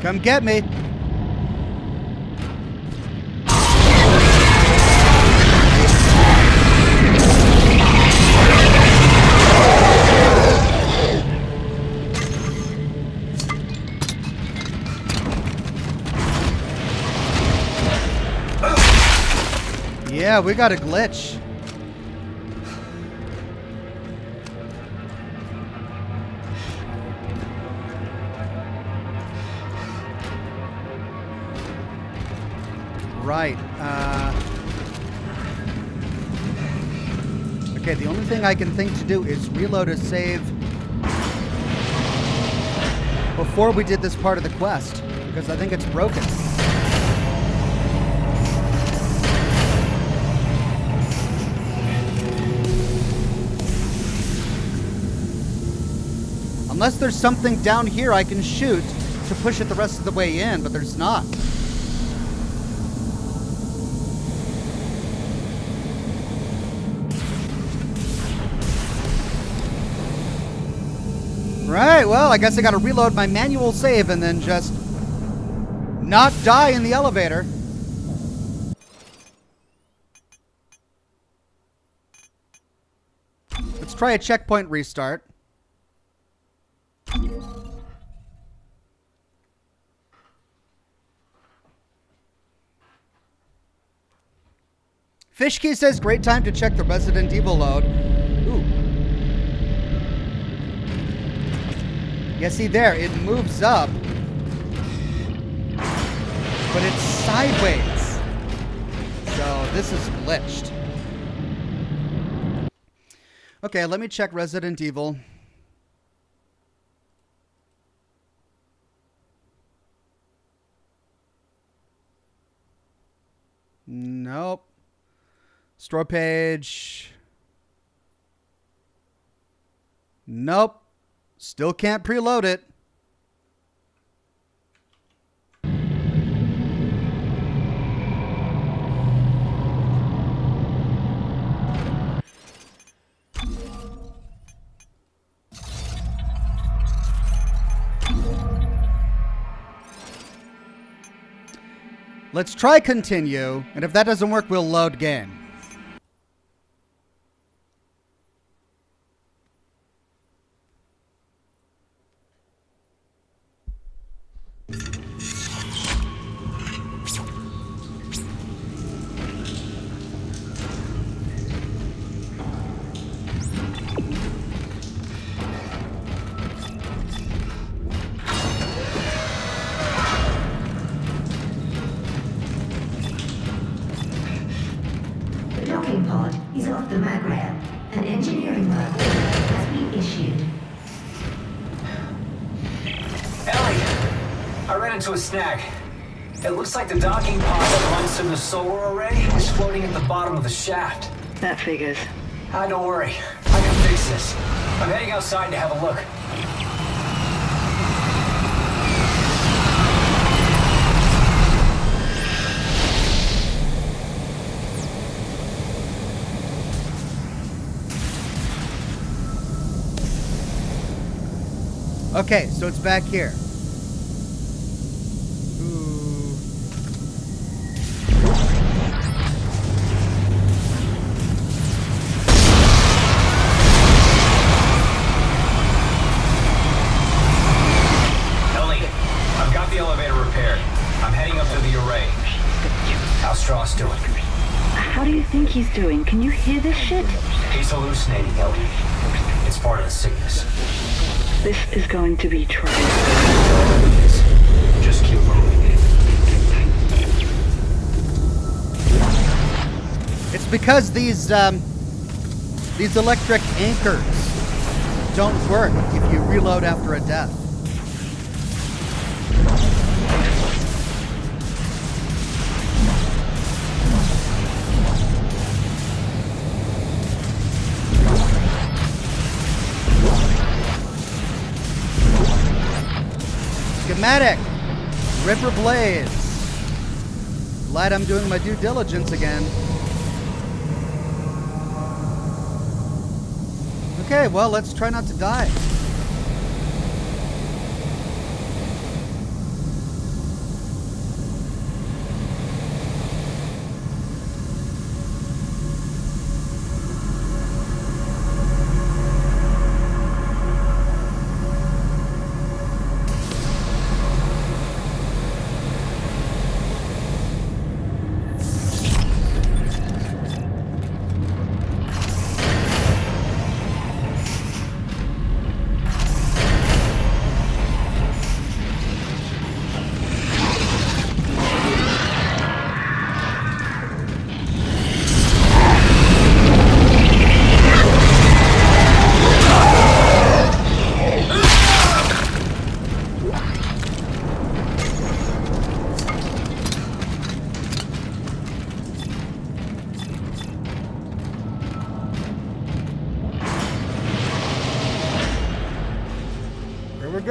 Come get me. Yeah, we got a glitch. right. Okay, the only thing I can think to do is reload a save before we did this part of the quest, because I think it's broken. Unless there's something down here I can shoot to push it the rest of the way in, but there's not. Right, well, I guess I gotta reload my manual save and then just not die in the elevator. Let's try a checkpoint restart. Fishkey says, great time to check the Resident Evil load. Ooh. Yeah, see there, it moves up, but it's sideways. So this is glitched. Okay, let me check Resident Evil. Nope. Store page. Nope. Still can't preload it. Let's try continue, and if that doesn't work, we'll load game. The docking pod is off the mag rail. An engineering work order has been issued. Ellie! I ran into a snag. It looks like the docking pod that runs to the solar array is floating at the bottom of the shaft. That figures. Don't worry. I can fix this. I'm heading outside to have a look. Okay, so it's back here. Ooh. Ellie, I've got the elevator repaired. I'm heading up to the array. How's Strauss doing? How do you think he's doing? Can you hear this shit? He's hallucinating, Ellie. It's part of the sickness. This is going to be trouble. Just keep moving. It's because these electric anchors don't work if you reload after a death. Schematic. River Blaze. Glad I'm doing my due diligence again. Okay, well, let's try not to die.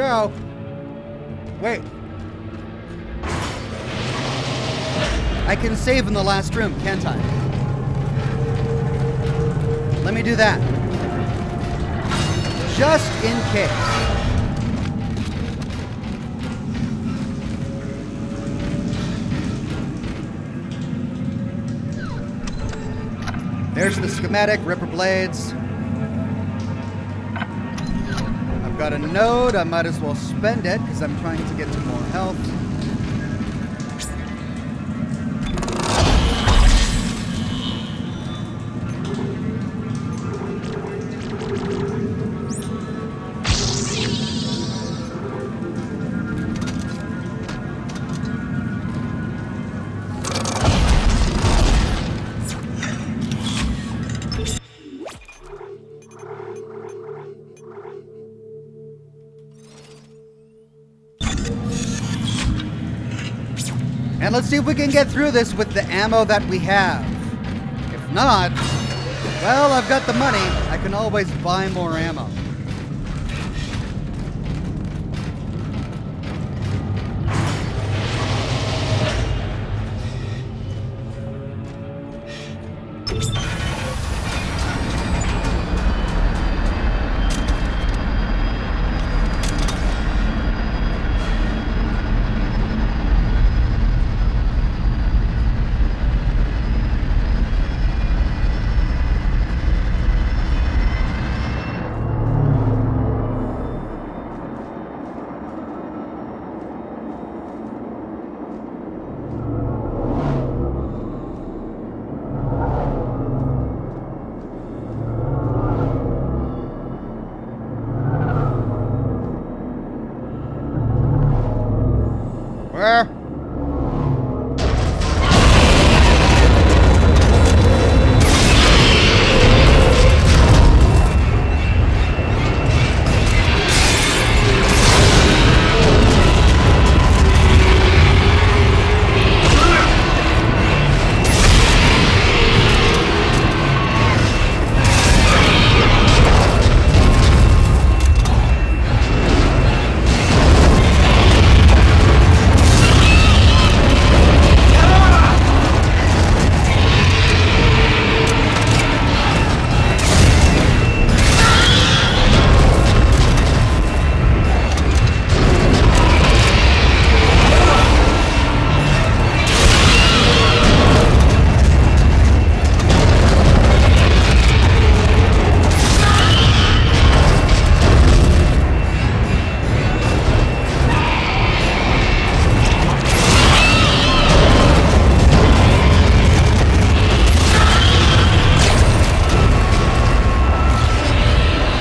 go. Wait. I can save in the last room, can't I? Let me do that. Just in case. There's the schematic, ripper blades. I've got a node, I might as well spend it because I'm trying to get to more health. And let's see if we can get through this with the ammo that we have. If not, well, I've got the money. I can always buy more ammo. Where?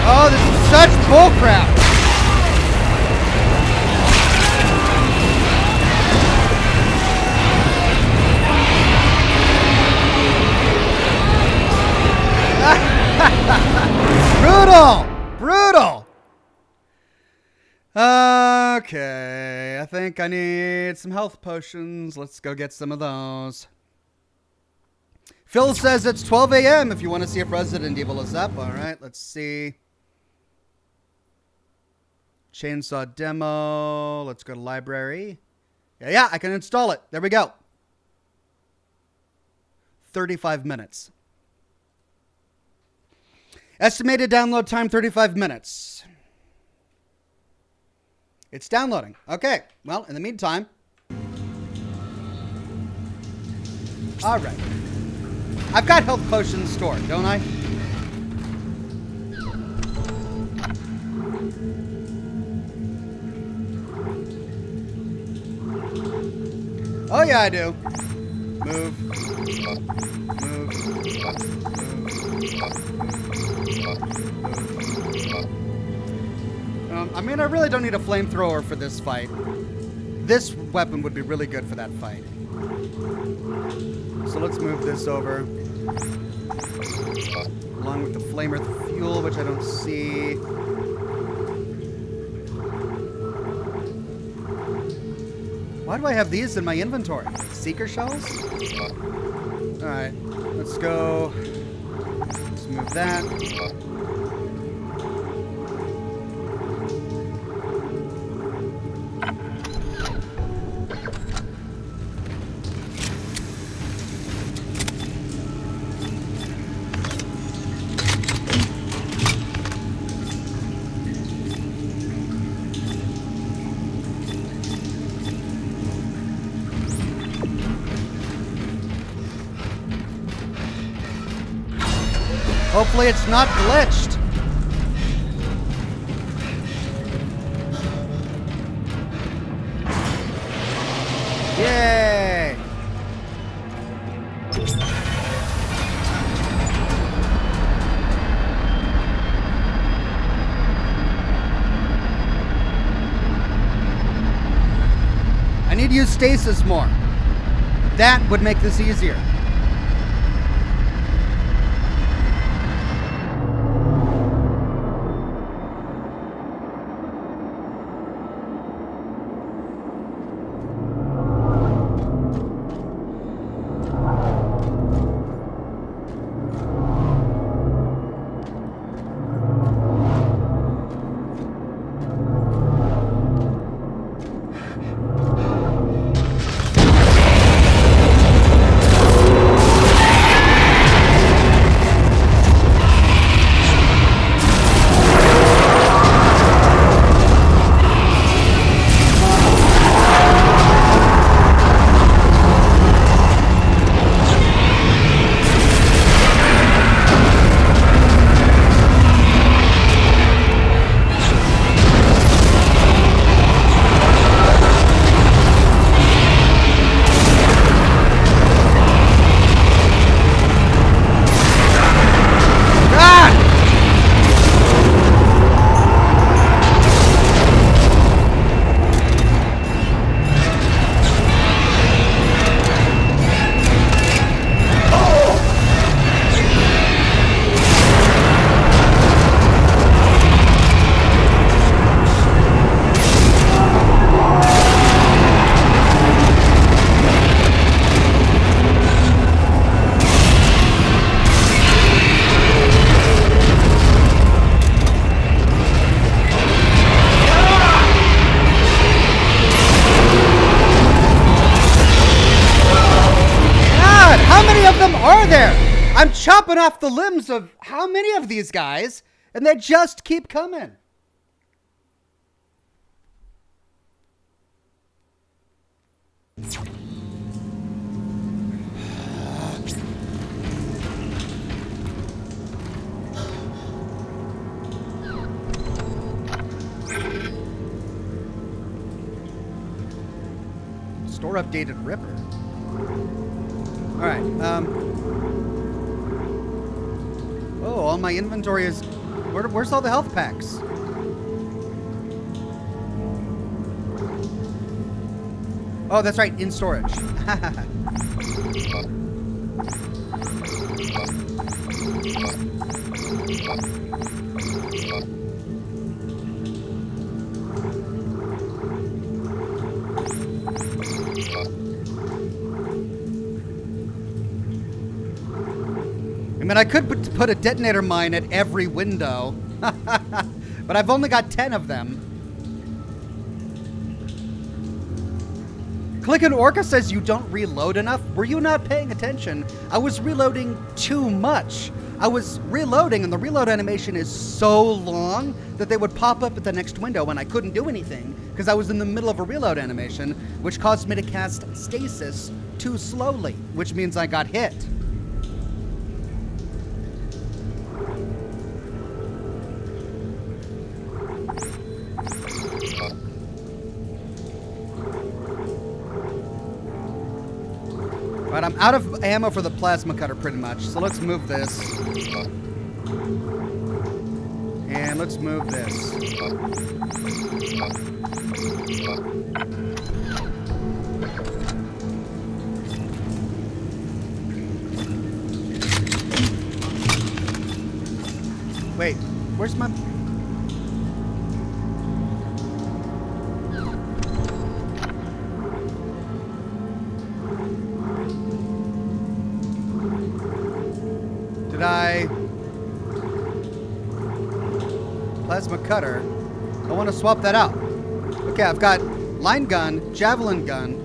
Oh, this is such bullcrap! Brutal! Brutal! Okay, I think I need some health potions. Let's go get some of those. Phil says it's 12 a.m. if you want to see if Resident Evil is up. All right, let's see. Chainsaw demo. Let's go to library. Yeah, I can install it. There we go. 35 minutes. Estimated download time, 35 minutes. It's downloading. Okay, well, in the meantime. All right. I've got health potions stored, don't I? Oh yeah, I do. Move. Move. I mean, I really don't need a flamethrower for this fight. This weapon would be really good for that fight. So let's move this over. Along with the flamer fuel, which I don't see. Why do I have these in my inventory? Seeker shells? Alright, let's go. Let's move that. Hopefully it's not glitched. Yay! I need to use Stasis more. That would make this easier. I'm chopping off the limbs of how many of these guys, and they just keep coming. Store updated Ripper. All right. Oh, all my inventory is. Where's all the health packs? Oh, that's right, in storage. I mean, I could put a detonator mine at every window, but I've only got 10 of them. Click and Orca says you don't reload enough. Were you not paying attention? I was reloading too much. I was reloading, and the reload animation is so long that they would pop up at the next window and I couldn't do anything because I was in the middle of a reload animation, which caused me to cast Stasis too slowly, which means I got hit. Right, I'm out of ammo for the plasma cutter pretty much, so let's move this. And let's move this. Wait, where's my... Did I... Plasma cutter. I want to swap that out. Okay, I've got line gun, javelin gun,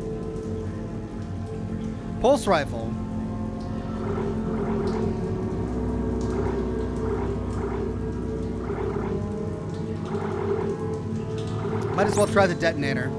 pulse rifle. Might as well try the detonator.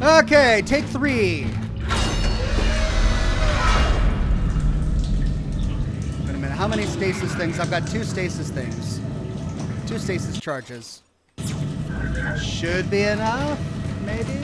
Okay, take 3. Wait a minute, how many stasis things? I've got 2 stasis things. 2 stasis charges. Should be enough, maybe?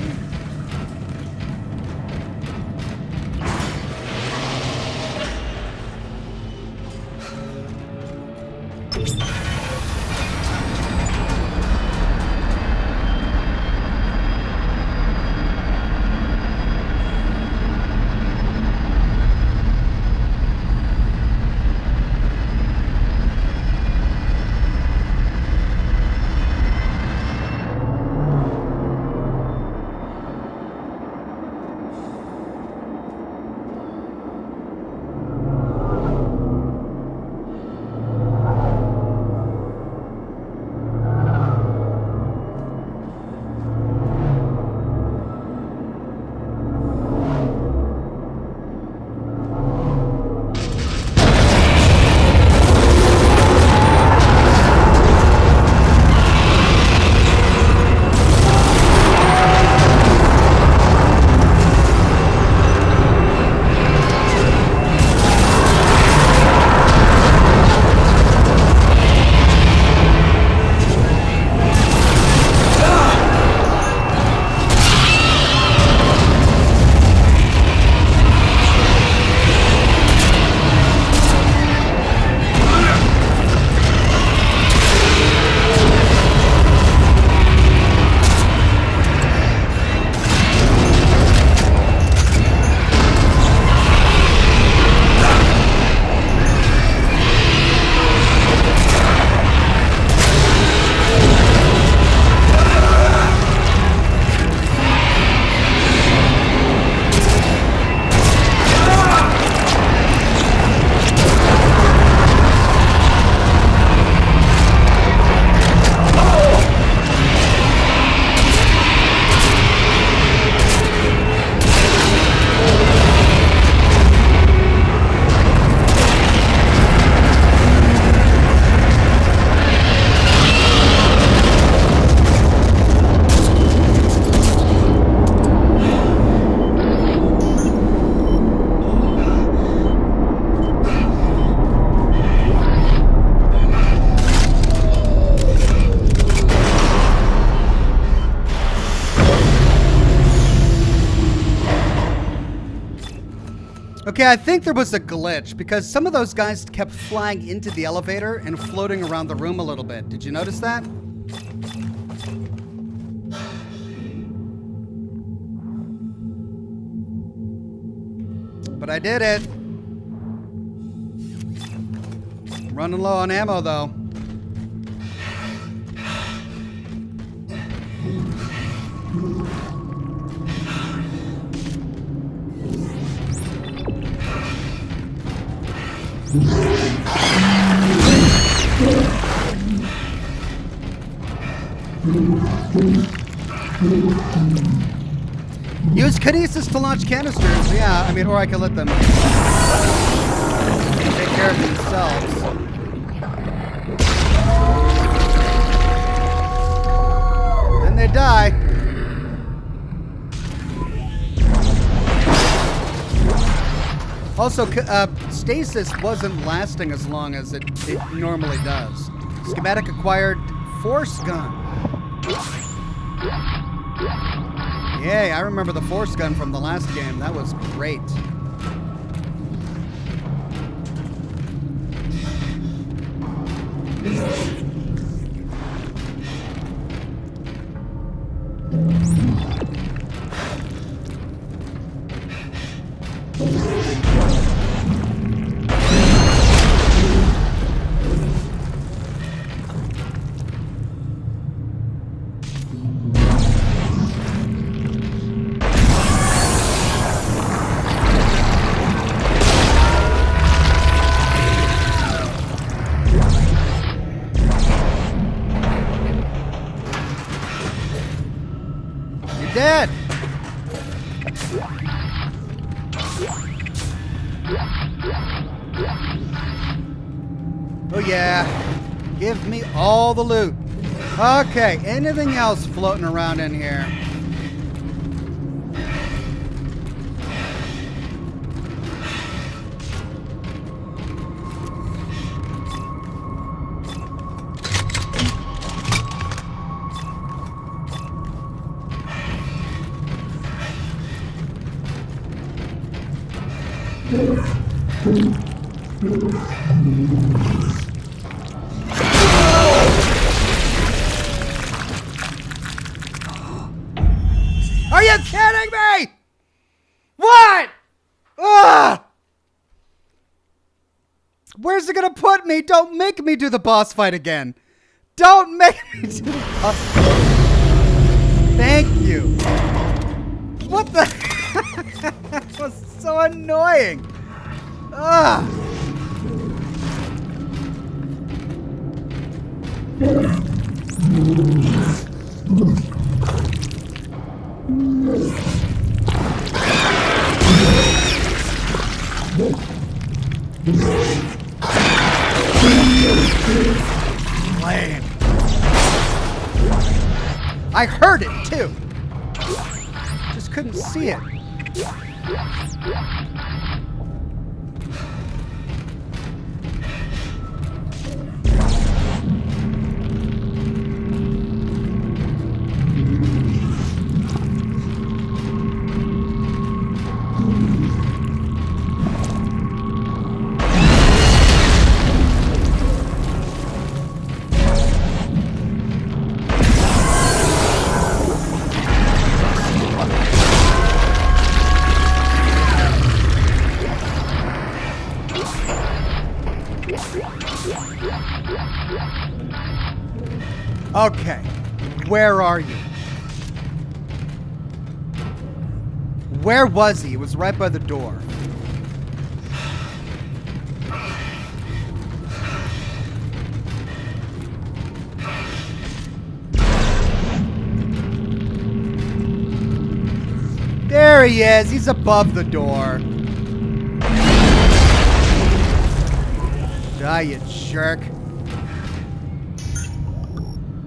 Okay, I think there was a glitch because some of those guys kept flying into the elevator and floating around the room a little bit. Did you notice that? But I did it. Running low on ammo though. Use kinesis to launch canisters. Yeah, I mean, or I could let them take care of themselves. Then they die. Also, Stasis wasn't lasting as long as it normally does. Schematic acquired force gun. Yay, I remember the force gun from the last game. That was great. Dead. Oh yeah, give me all the loot. Okay, anything else floating around in here? Are you kidding me? What? Ugh! Where's it gonna put me? Don't make me do the boss fight again. Don't make me do the boss fight. Thank you. What the? That was so annoying. Ugh. Lame. I heard it too. Just couldn't see it. Okay, where are you? Where was he? He was right by the door. There he is. He's above the door. Die, you jerk.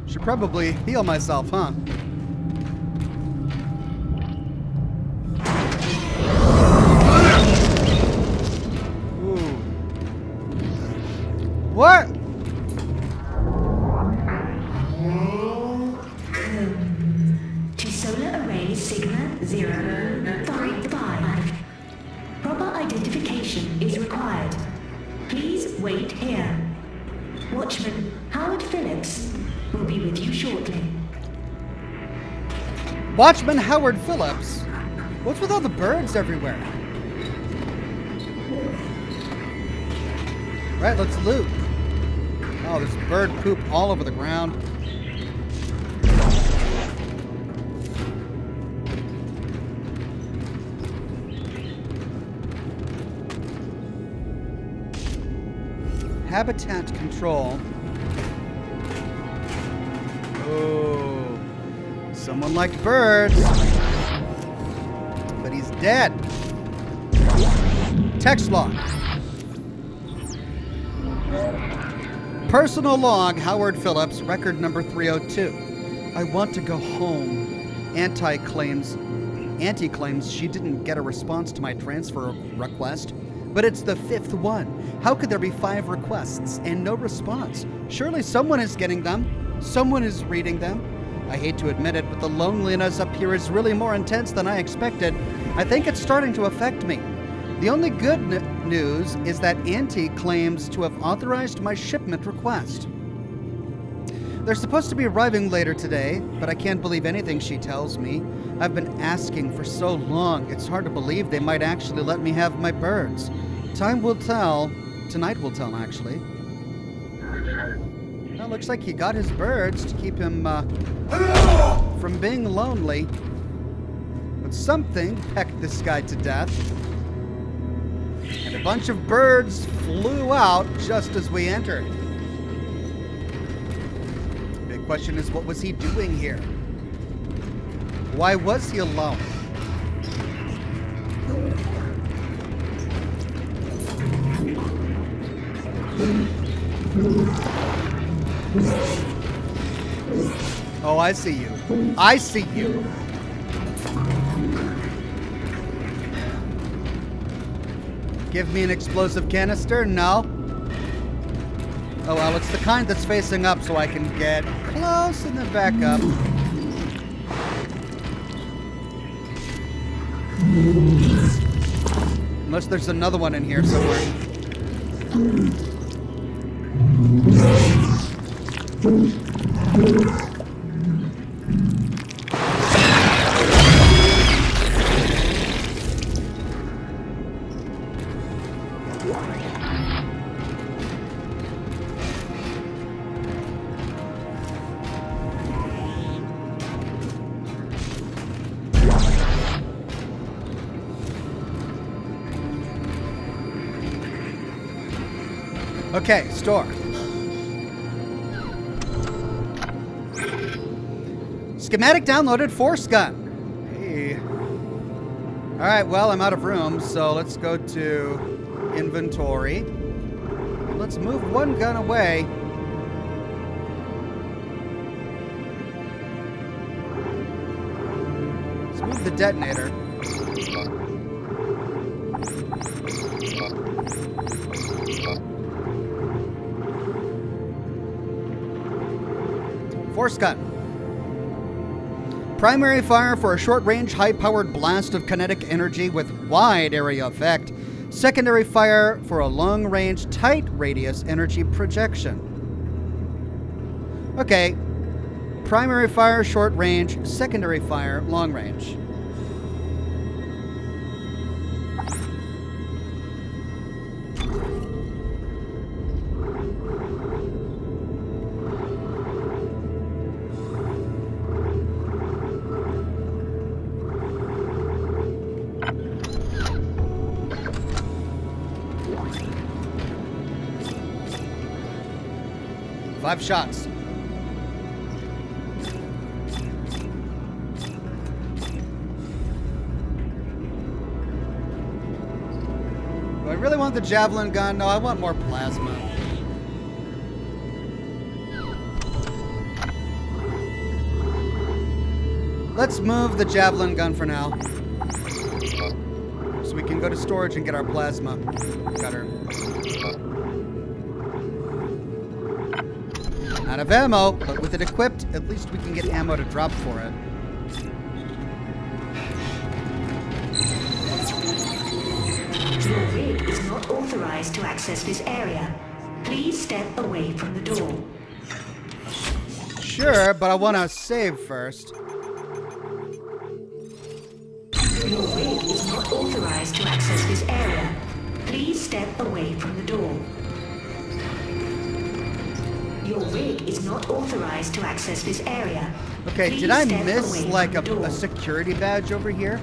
Should probably heal myself, huh? Ooh. What? To solar array Sigma 055. Proper identification is required. Please wait here. Watchman Howard Phillips will be with you shortly. Watchman Howard Phillips? What's with all the birds everywhere? Right, let's loot. Oh, there's bird poop all over the ground. Habitat control. Oh, someone liked birds, but he's dead. Text log. Personal log, Howard Phillips, record number 302. I want to go home. Anti claims she didn't get a response to my transfer request, but it's the 5th one. How could there be 5 requests and no response? Surely someone is getting them. Someone is reading them. I hate to admit it, but the loneliness up here is really more intense than I expected. I think it's starting to affect me. The only good news is that Auntie claims to have authorized my shipment request. They're supposed to be arriving later today, but I can't believe anything she tells me. I've been asking for so long, it's hard to believe they might actually let me have my birds. Time will tell. Tonight will tell, actually. Well, looks like he got his birds to keep him from being lonely. But something pecked this guy to death. And a bunch of birds flew out just as we entered. Big question is, what was he doing here? Why was he alone? Oh, I see you. I see you. Give me an explosive canister? No. Oh, well, it's the kind that's facing up so I can get close and then back up. Unless there's another one in here somewhere. Okay, store. Schematic downloaded, force gun. Hey. Alright, well, I'm out of room, so let's go to inventory. Let's move one gun away. Let's move the detonator. Force gun. Primary fire for a short-range, high-powered blast of kinetic energy with wide area effect. Secondary fire for a long-range, tight radius energy projection. Okay. Primary fire, short range. Secondary fire, long range. Five shots. Do I really want the javelin gun? No, I want more plasma. Let's move the javelin gun for now. So we can go to storage and get our plasma cutter. Out of ammo, but with it equipped, at least we can get ammo to drop for it. Your rig is not authorized to access this area. Please step away from the door. Sure, but I want to save first. Your rig is not authorized to access this area. Please step away from the door. Your rig is not authorized to access this area. Okay, Please did I step miss away like from the door. a security badge over here?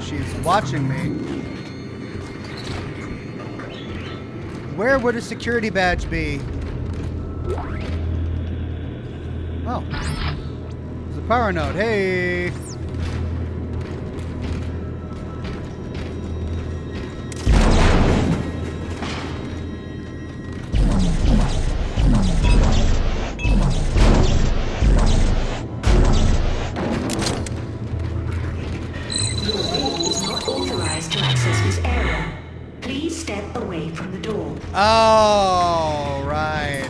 She's watching me. Where would a security badge be? Oh. There's a power node. Hey! Your rig is not authorized to access this area. Please step away from the door. Oh, right.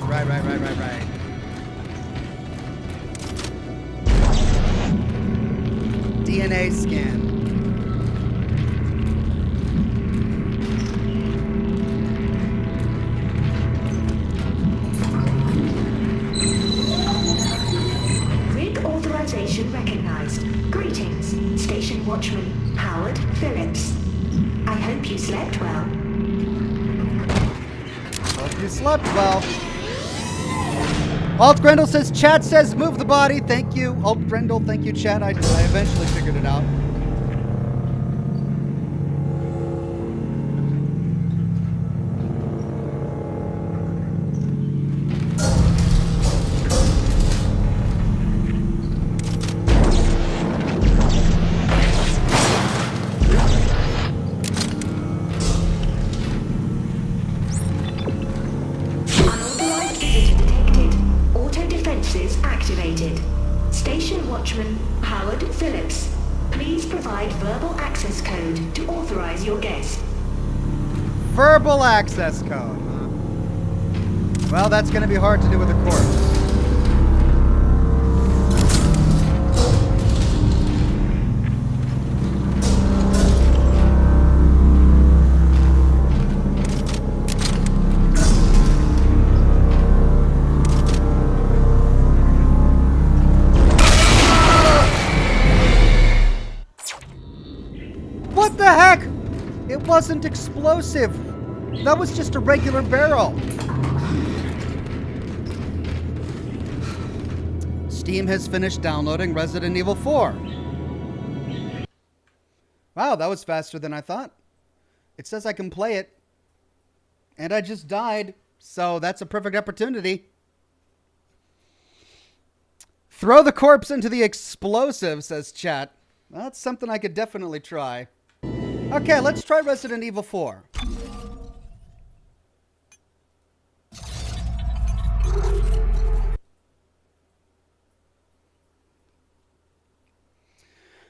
DNA scan. Rig authorization recognized. Greetings, Station Watchman Howard Phillips. I hope you slept well. Hope you slept well. Alt Grendel says, chat says, move the body. Thank you. Alt Grendel, thank you, chat. I eventually figured it out. Watchman Howard Phillips, please provide verbal access code to authorize your guest. Verbal access code. Huh? Well, that's going to be hard to do with a corpse. What the heck? It wasn't explosive. That was just a regular barrel. Steam has finished downloading Resident Evil 4. Wow, that was faster than I thought. It says I can play it. And I just died, so that's a perfect opportunity. Throw the corpse into the explosive, says chat. Well, that's something I could definitely try. Okay, let's try Resident Evil 4.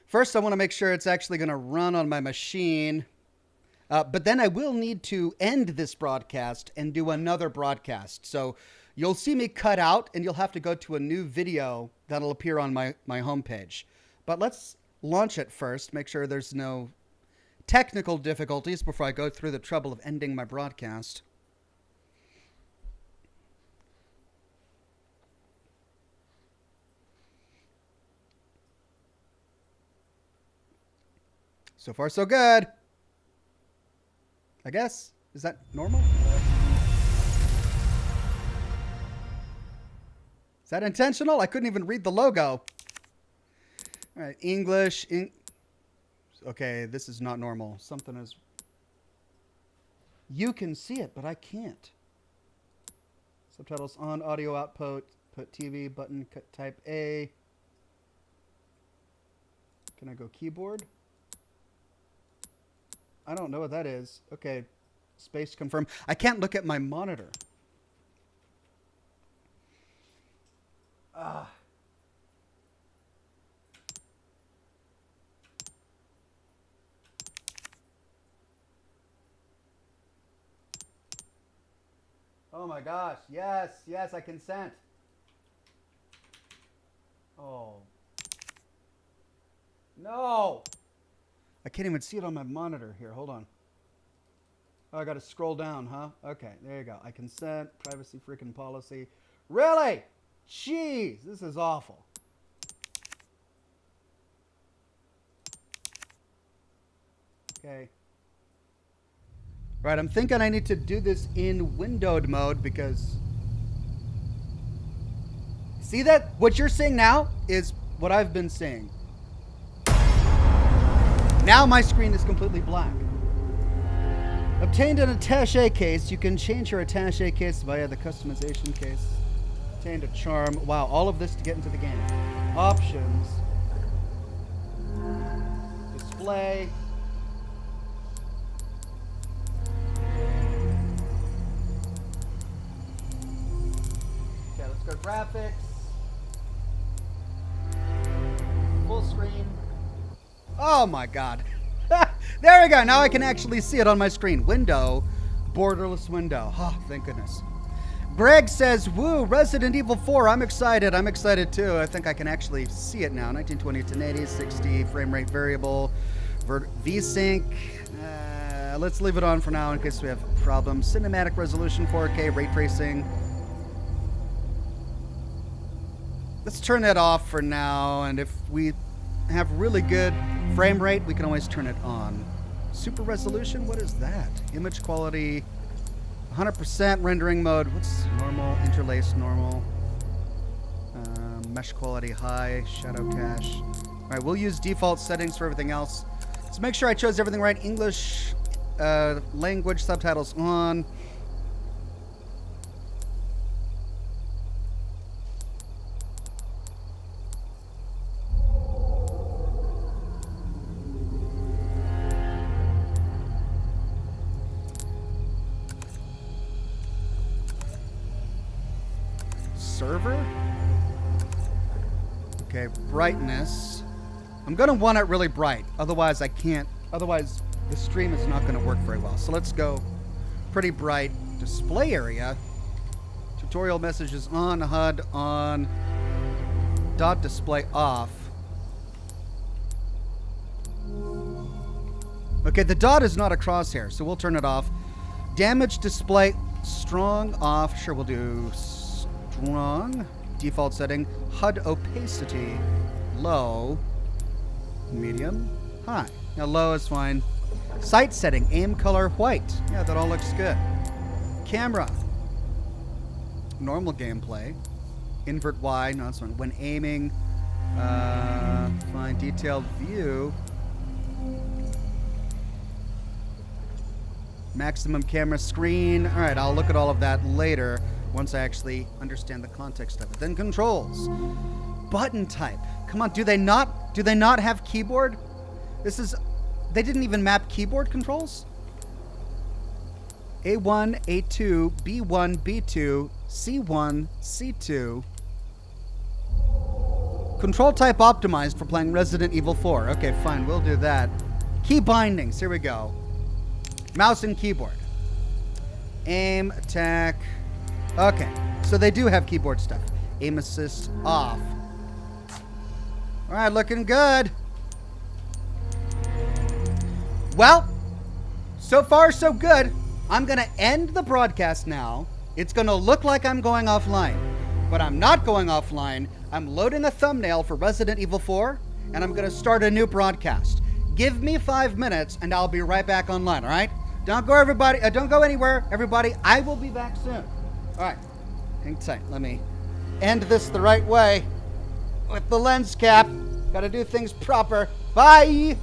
First, I want to make sure it's actually going to run on my machine. But then I will need to end this broadcast and do another broadcast. So you'll see me cut out, and you'll have to go to a new video that'll appear on my homepage. But let's launch it first, make sure there's no technical difficulties before I go through the trouble of ending my broadcast. So far, so good. I guess. Is that normal? Is that intentional? I couldn't even read the logo. All right, English. Okay, this is not normal. Something is... You can see it, but I can't. Subtitles on, audio output, put TV, button, type A. Can I go keyboard? I don't know what that is. Okay, space confirm. I can't look at my monitor. Oh my gosh. Yes, yes, I consent. Oh. No. I can't even see it on my monitor here. Hold on. Oh, I got to scroll down, huh? Okay, there you go. I consent. Privacy freaking policy. Really? Jeez, this is awful. Okay. Right, I'm thinking I need to do this in windowed mode because... See that? What you're seeing now is what I've been seeing. Now my screen is completely black. Obtained an attaché case. You can change your attaché case via the customization case. Obtained a charm. Wow, all of this to get into the game. Options. Display. Okay, let's go graphics. Full screen. Oh my god. There we go. Now I can actually see it on my screen. Window. Borderless window. Oh, thank goodness. Greg says, woo, Resident Evil 4. I'm excited. I'm excited too. I think I can actually see it now. 1920 to 1080, 60, frame rate variable, VSync. Let's leave it on for now in case we have problems. Cinematic resolution, 4K, ray tracing. Let's turn that off for now, and if we have really good frame rate, we can always turn it on. Super resolution, what is that? Image quality, 100% rendering mode. What's normal? Interlace normal. Mesh quality high, shadow cache. All right, we'll use default settings for everything else. Let's make sure I chose everything right. English language subtitles on. Server? Okay, brightness. I'm gonna want it really bright. Otherwise, I can't. Otherwise, the stream is not gonna work very well. So let's go pretty bright. Display area. Tutorial messages on, HUD on. Dot display off. Okay, the dot is not a crosshair, so we'll turn it off. Damage display strong off. Sure, we'll do strong. Default setting. HUD opacity low. Medium. High. Now low is fine. Sight setting. Aim color white. Yeah, that all looks good. Camera. Normal gameplay. Invert Y. No, that's fine. When aiming. Fine. Detailed view. Maximum camera screen. All right, I'll look at all of that later once I actually understand the context of it. Then controls. Button type. Come on, do they not have keyboard? They didn't even map keyboard controls? A1, A2, B1, B2, C1, C2. Control type optimized for playing Resident Evil 4. Okay, fine, we'll do that. Key bindings, here we go. Mouse and keyboard. Aim, attack. Okay, so they do have keyboard stuff. Aim assist off. All right, looking good. Well, so far so good. I'm going to end the broadcast now. It's going to look like I'm going offline, but I'm not going offline. I'm loading a thumbnail for Resident Evil 4, and I'm going to start a new broadcast. Give me 5 minutes, and I'll be right back online, all right? Don't go, everybody. Don't go anywhere, everybody. I will be back soon. All right. Hang tight. Let me end this the right way with the lens cap. Got to do things proper. Bye.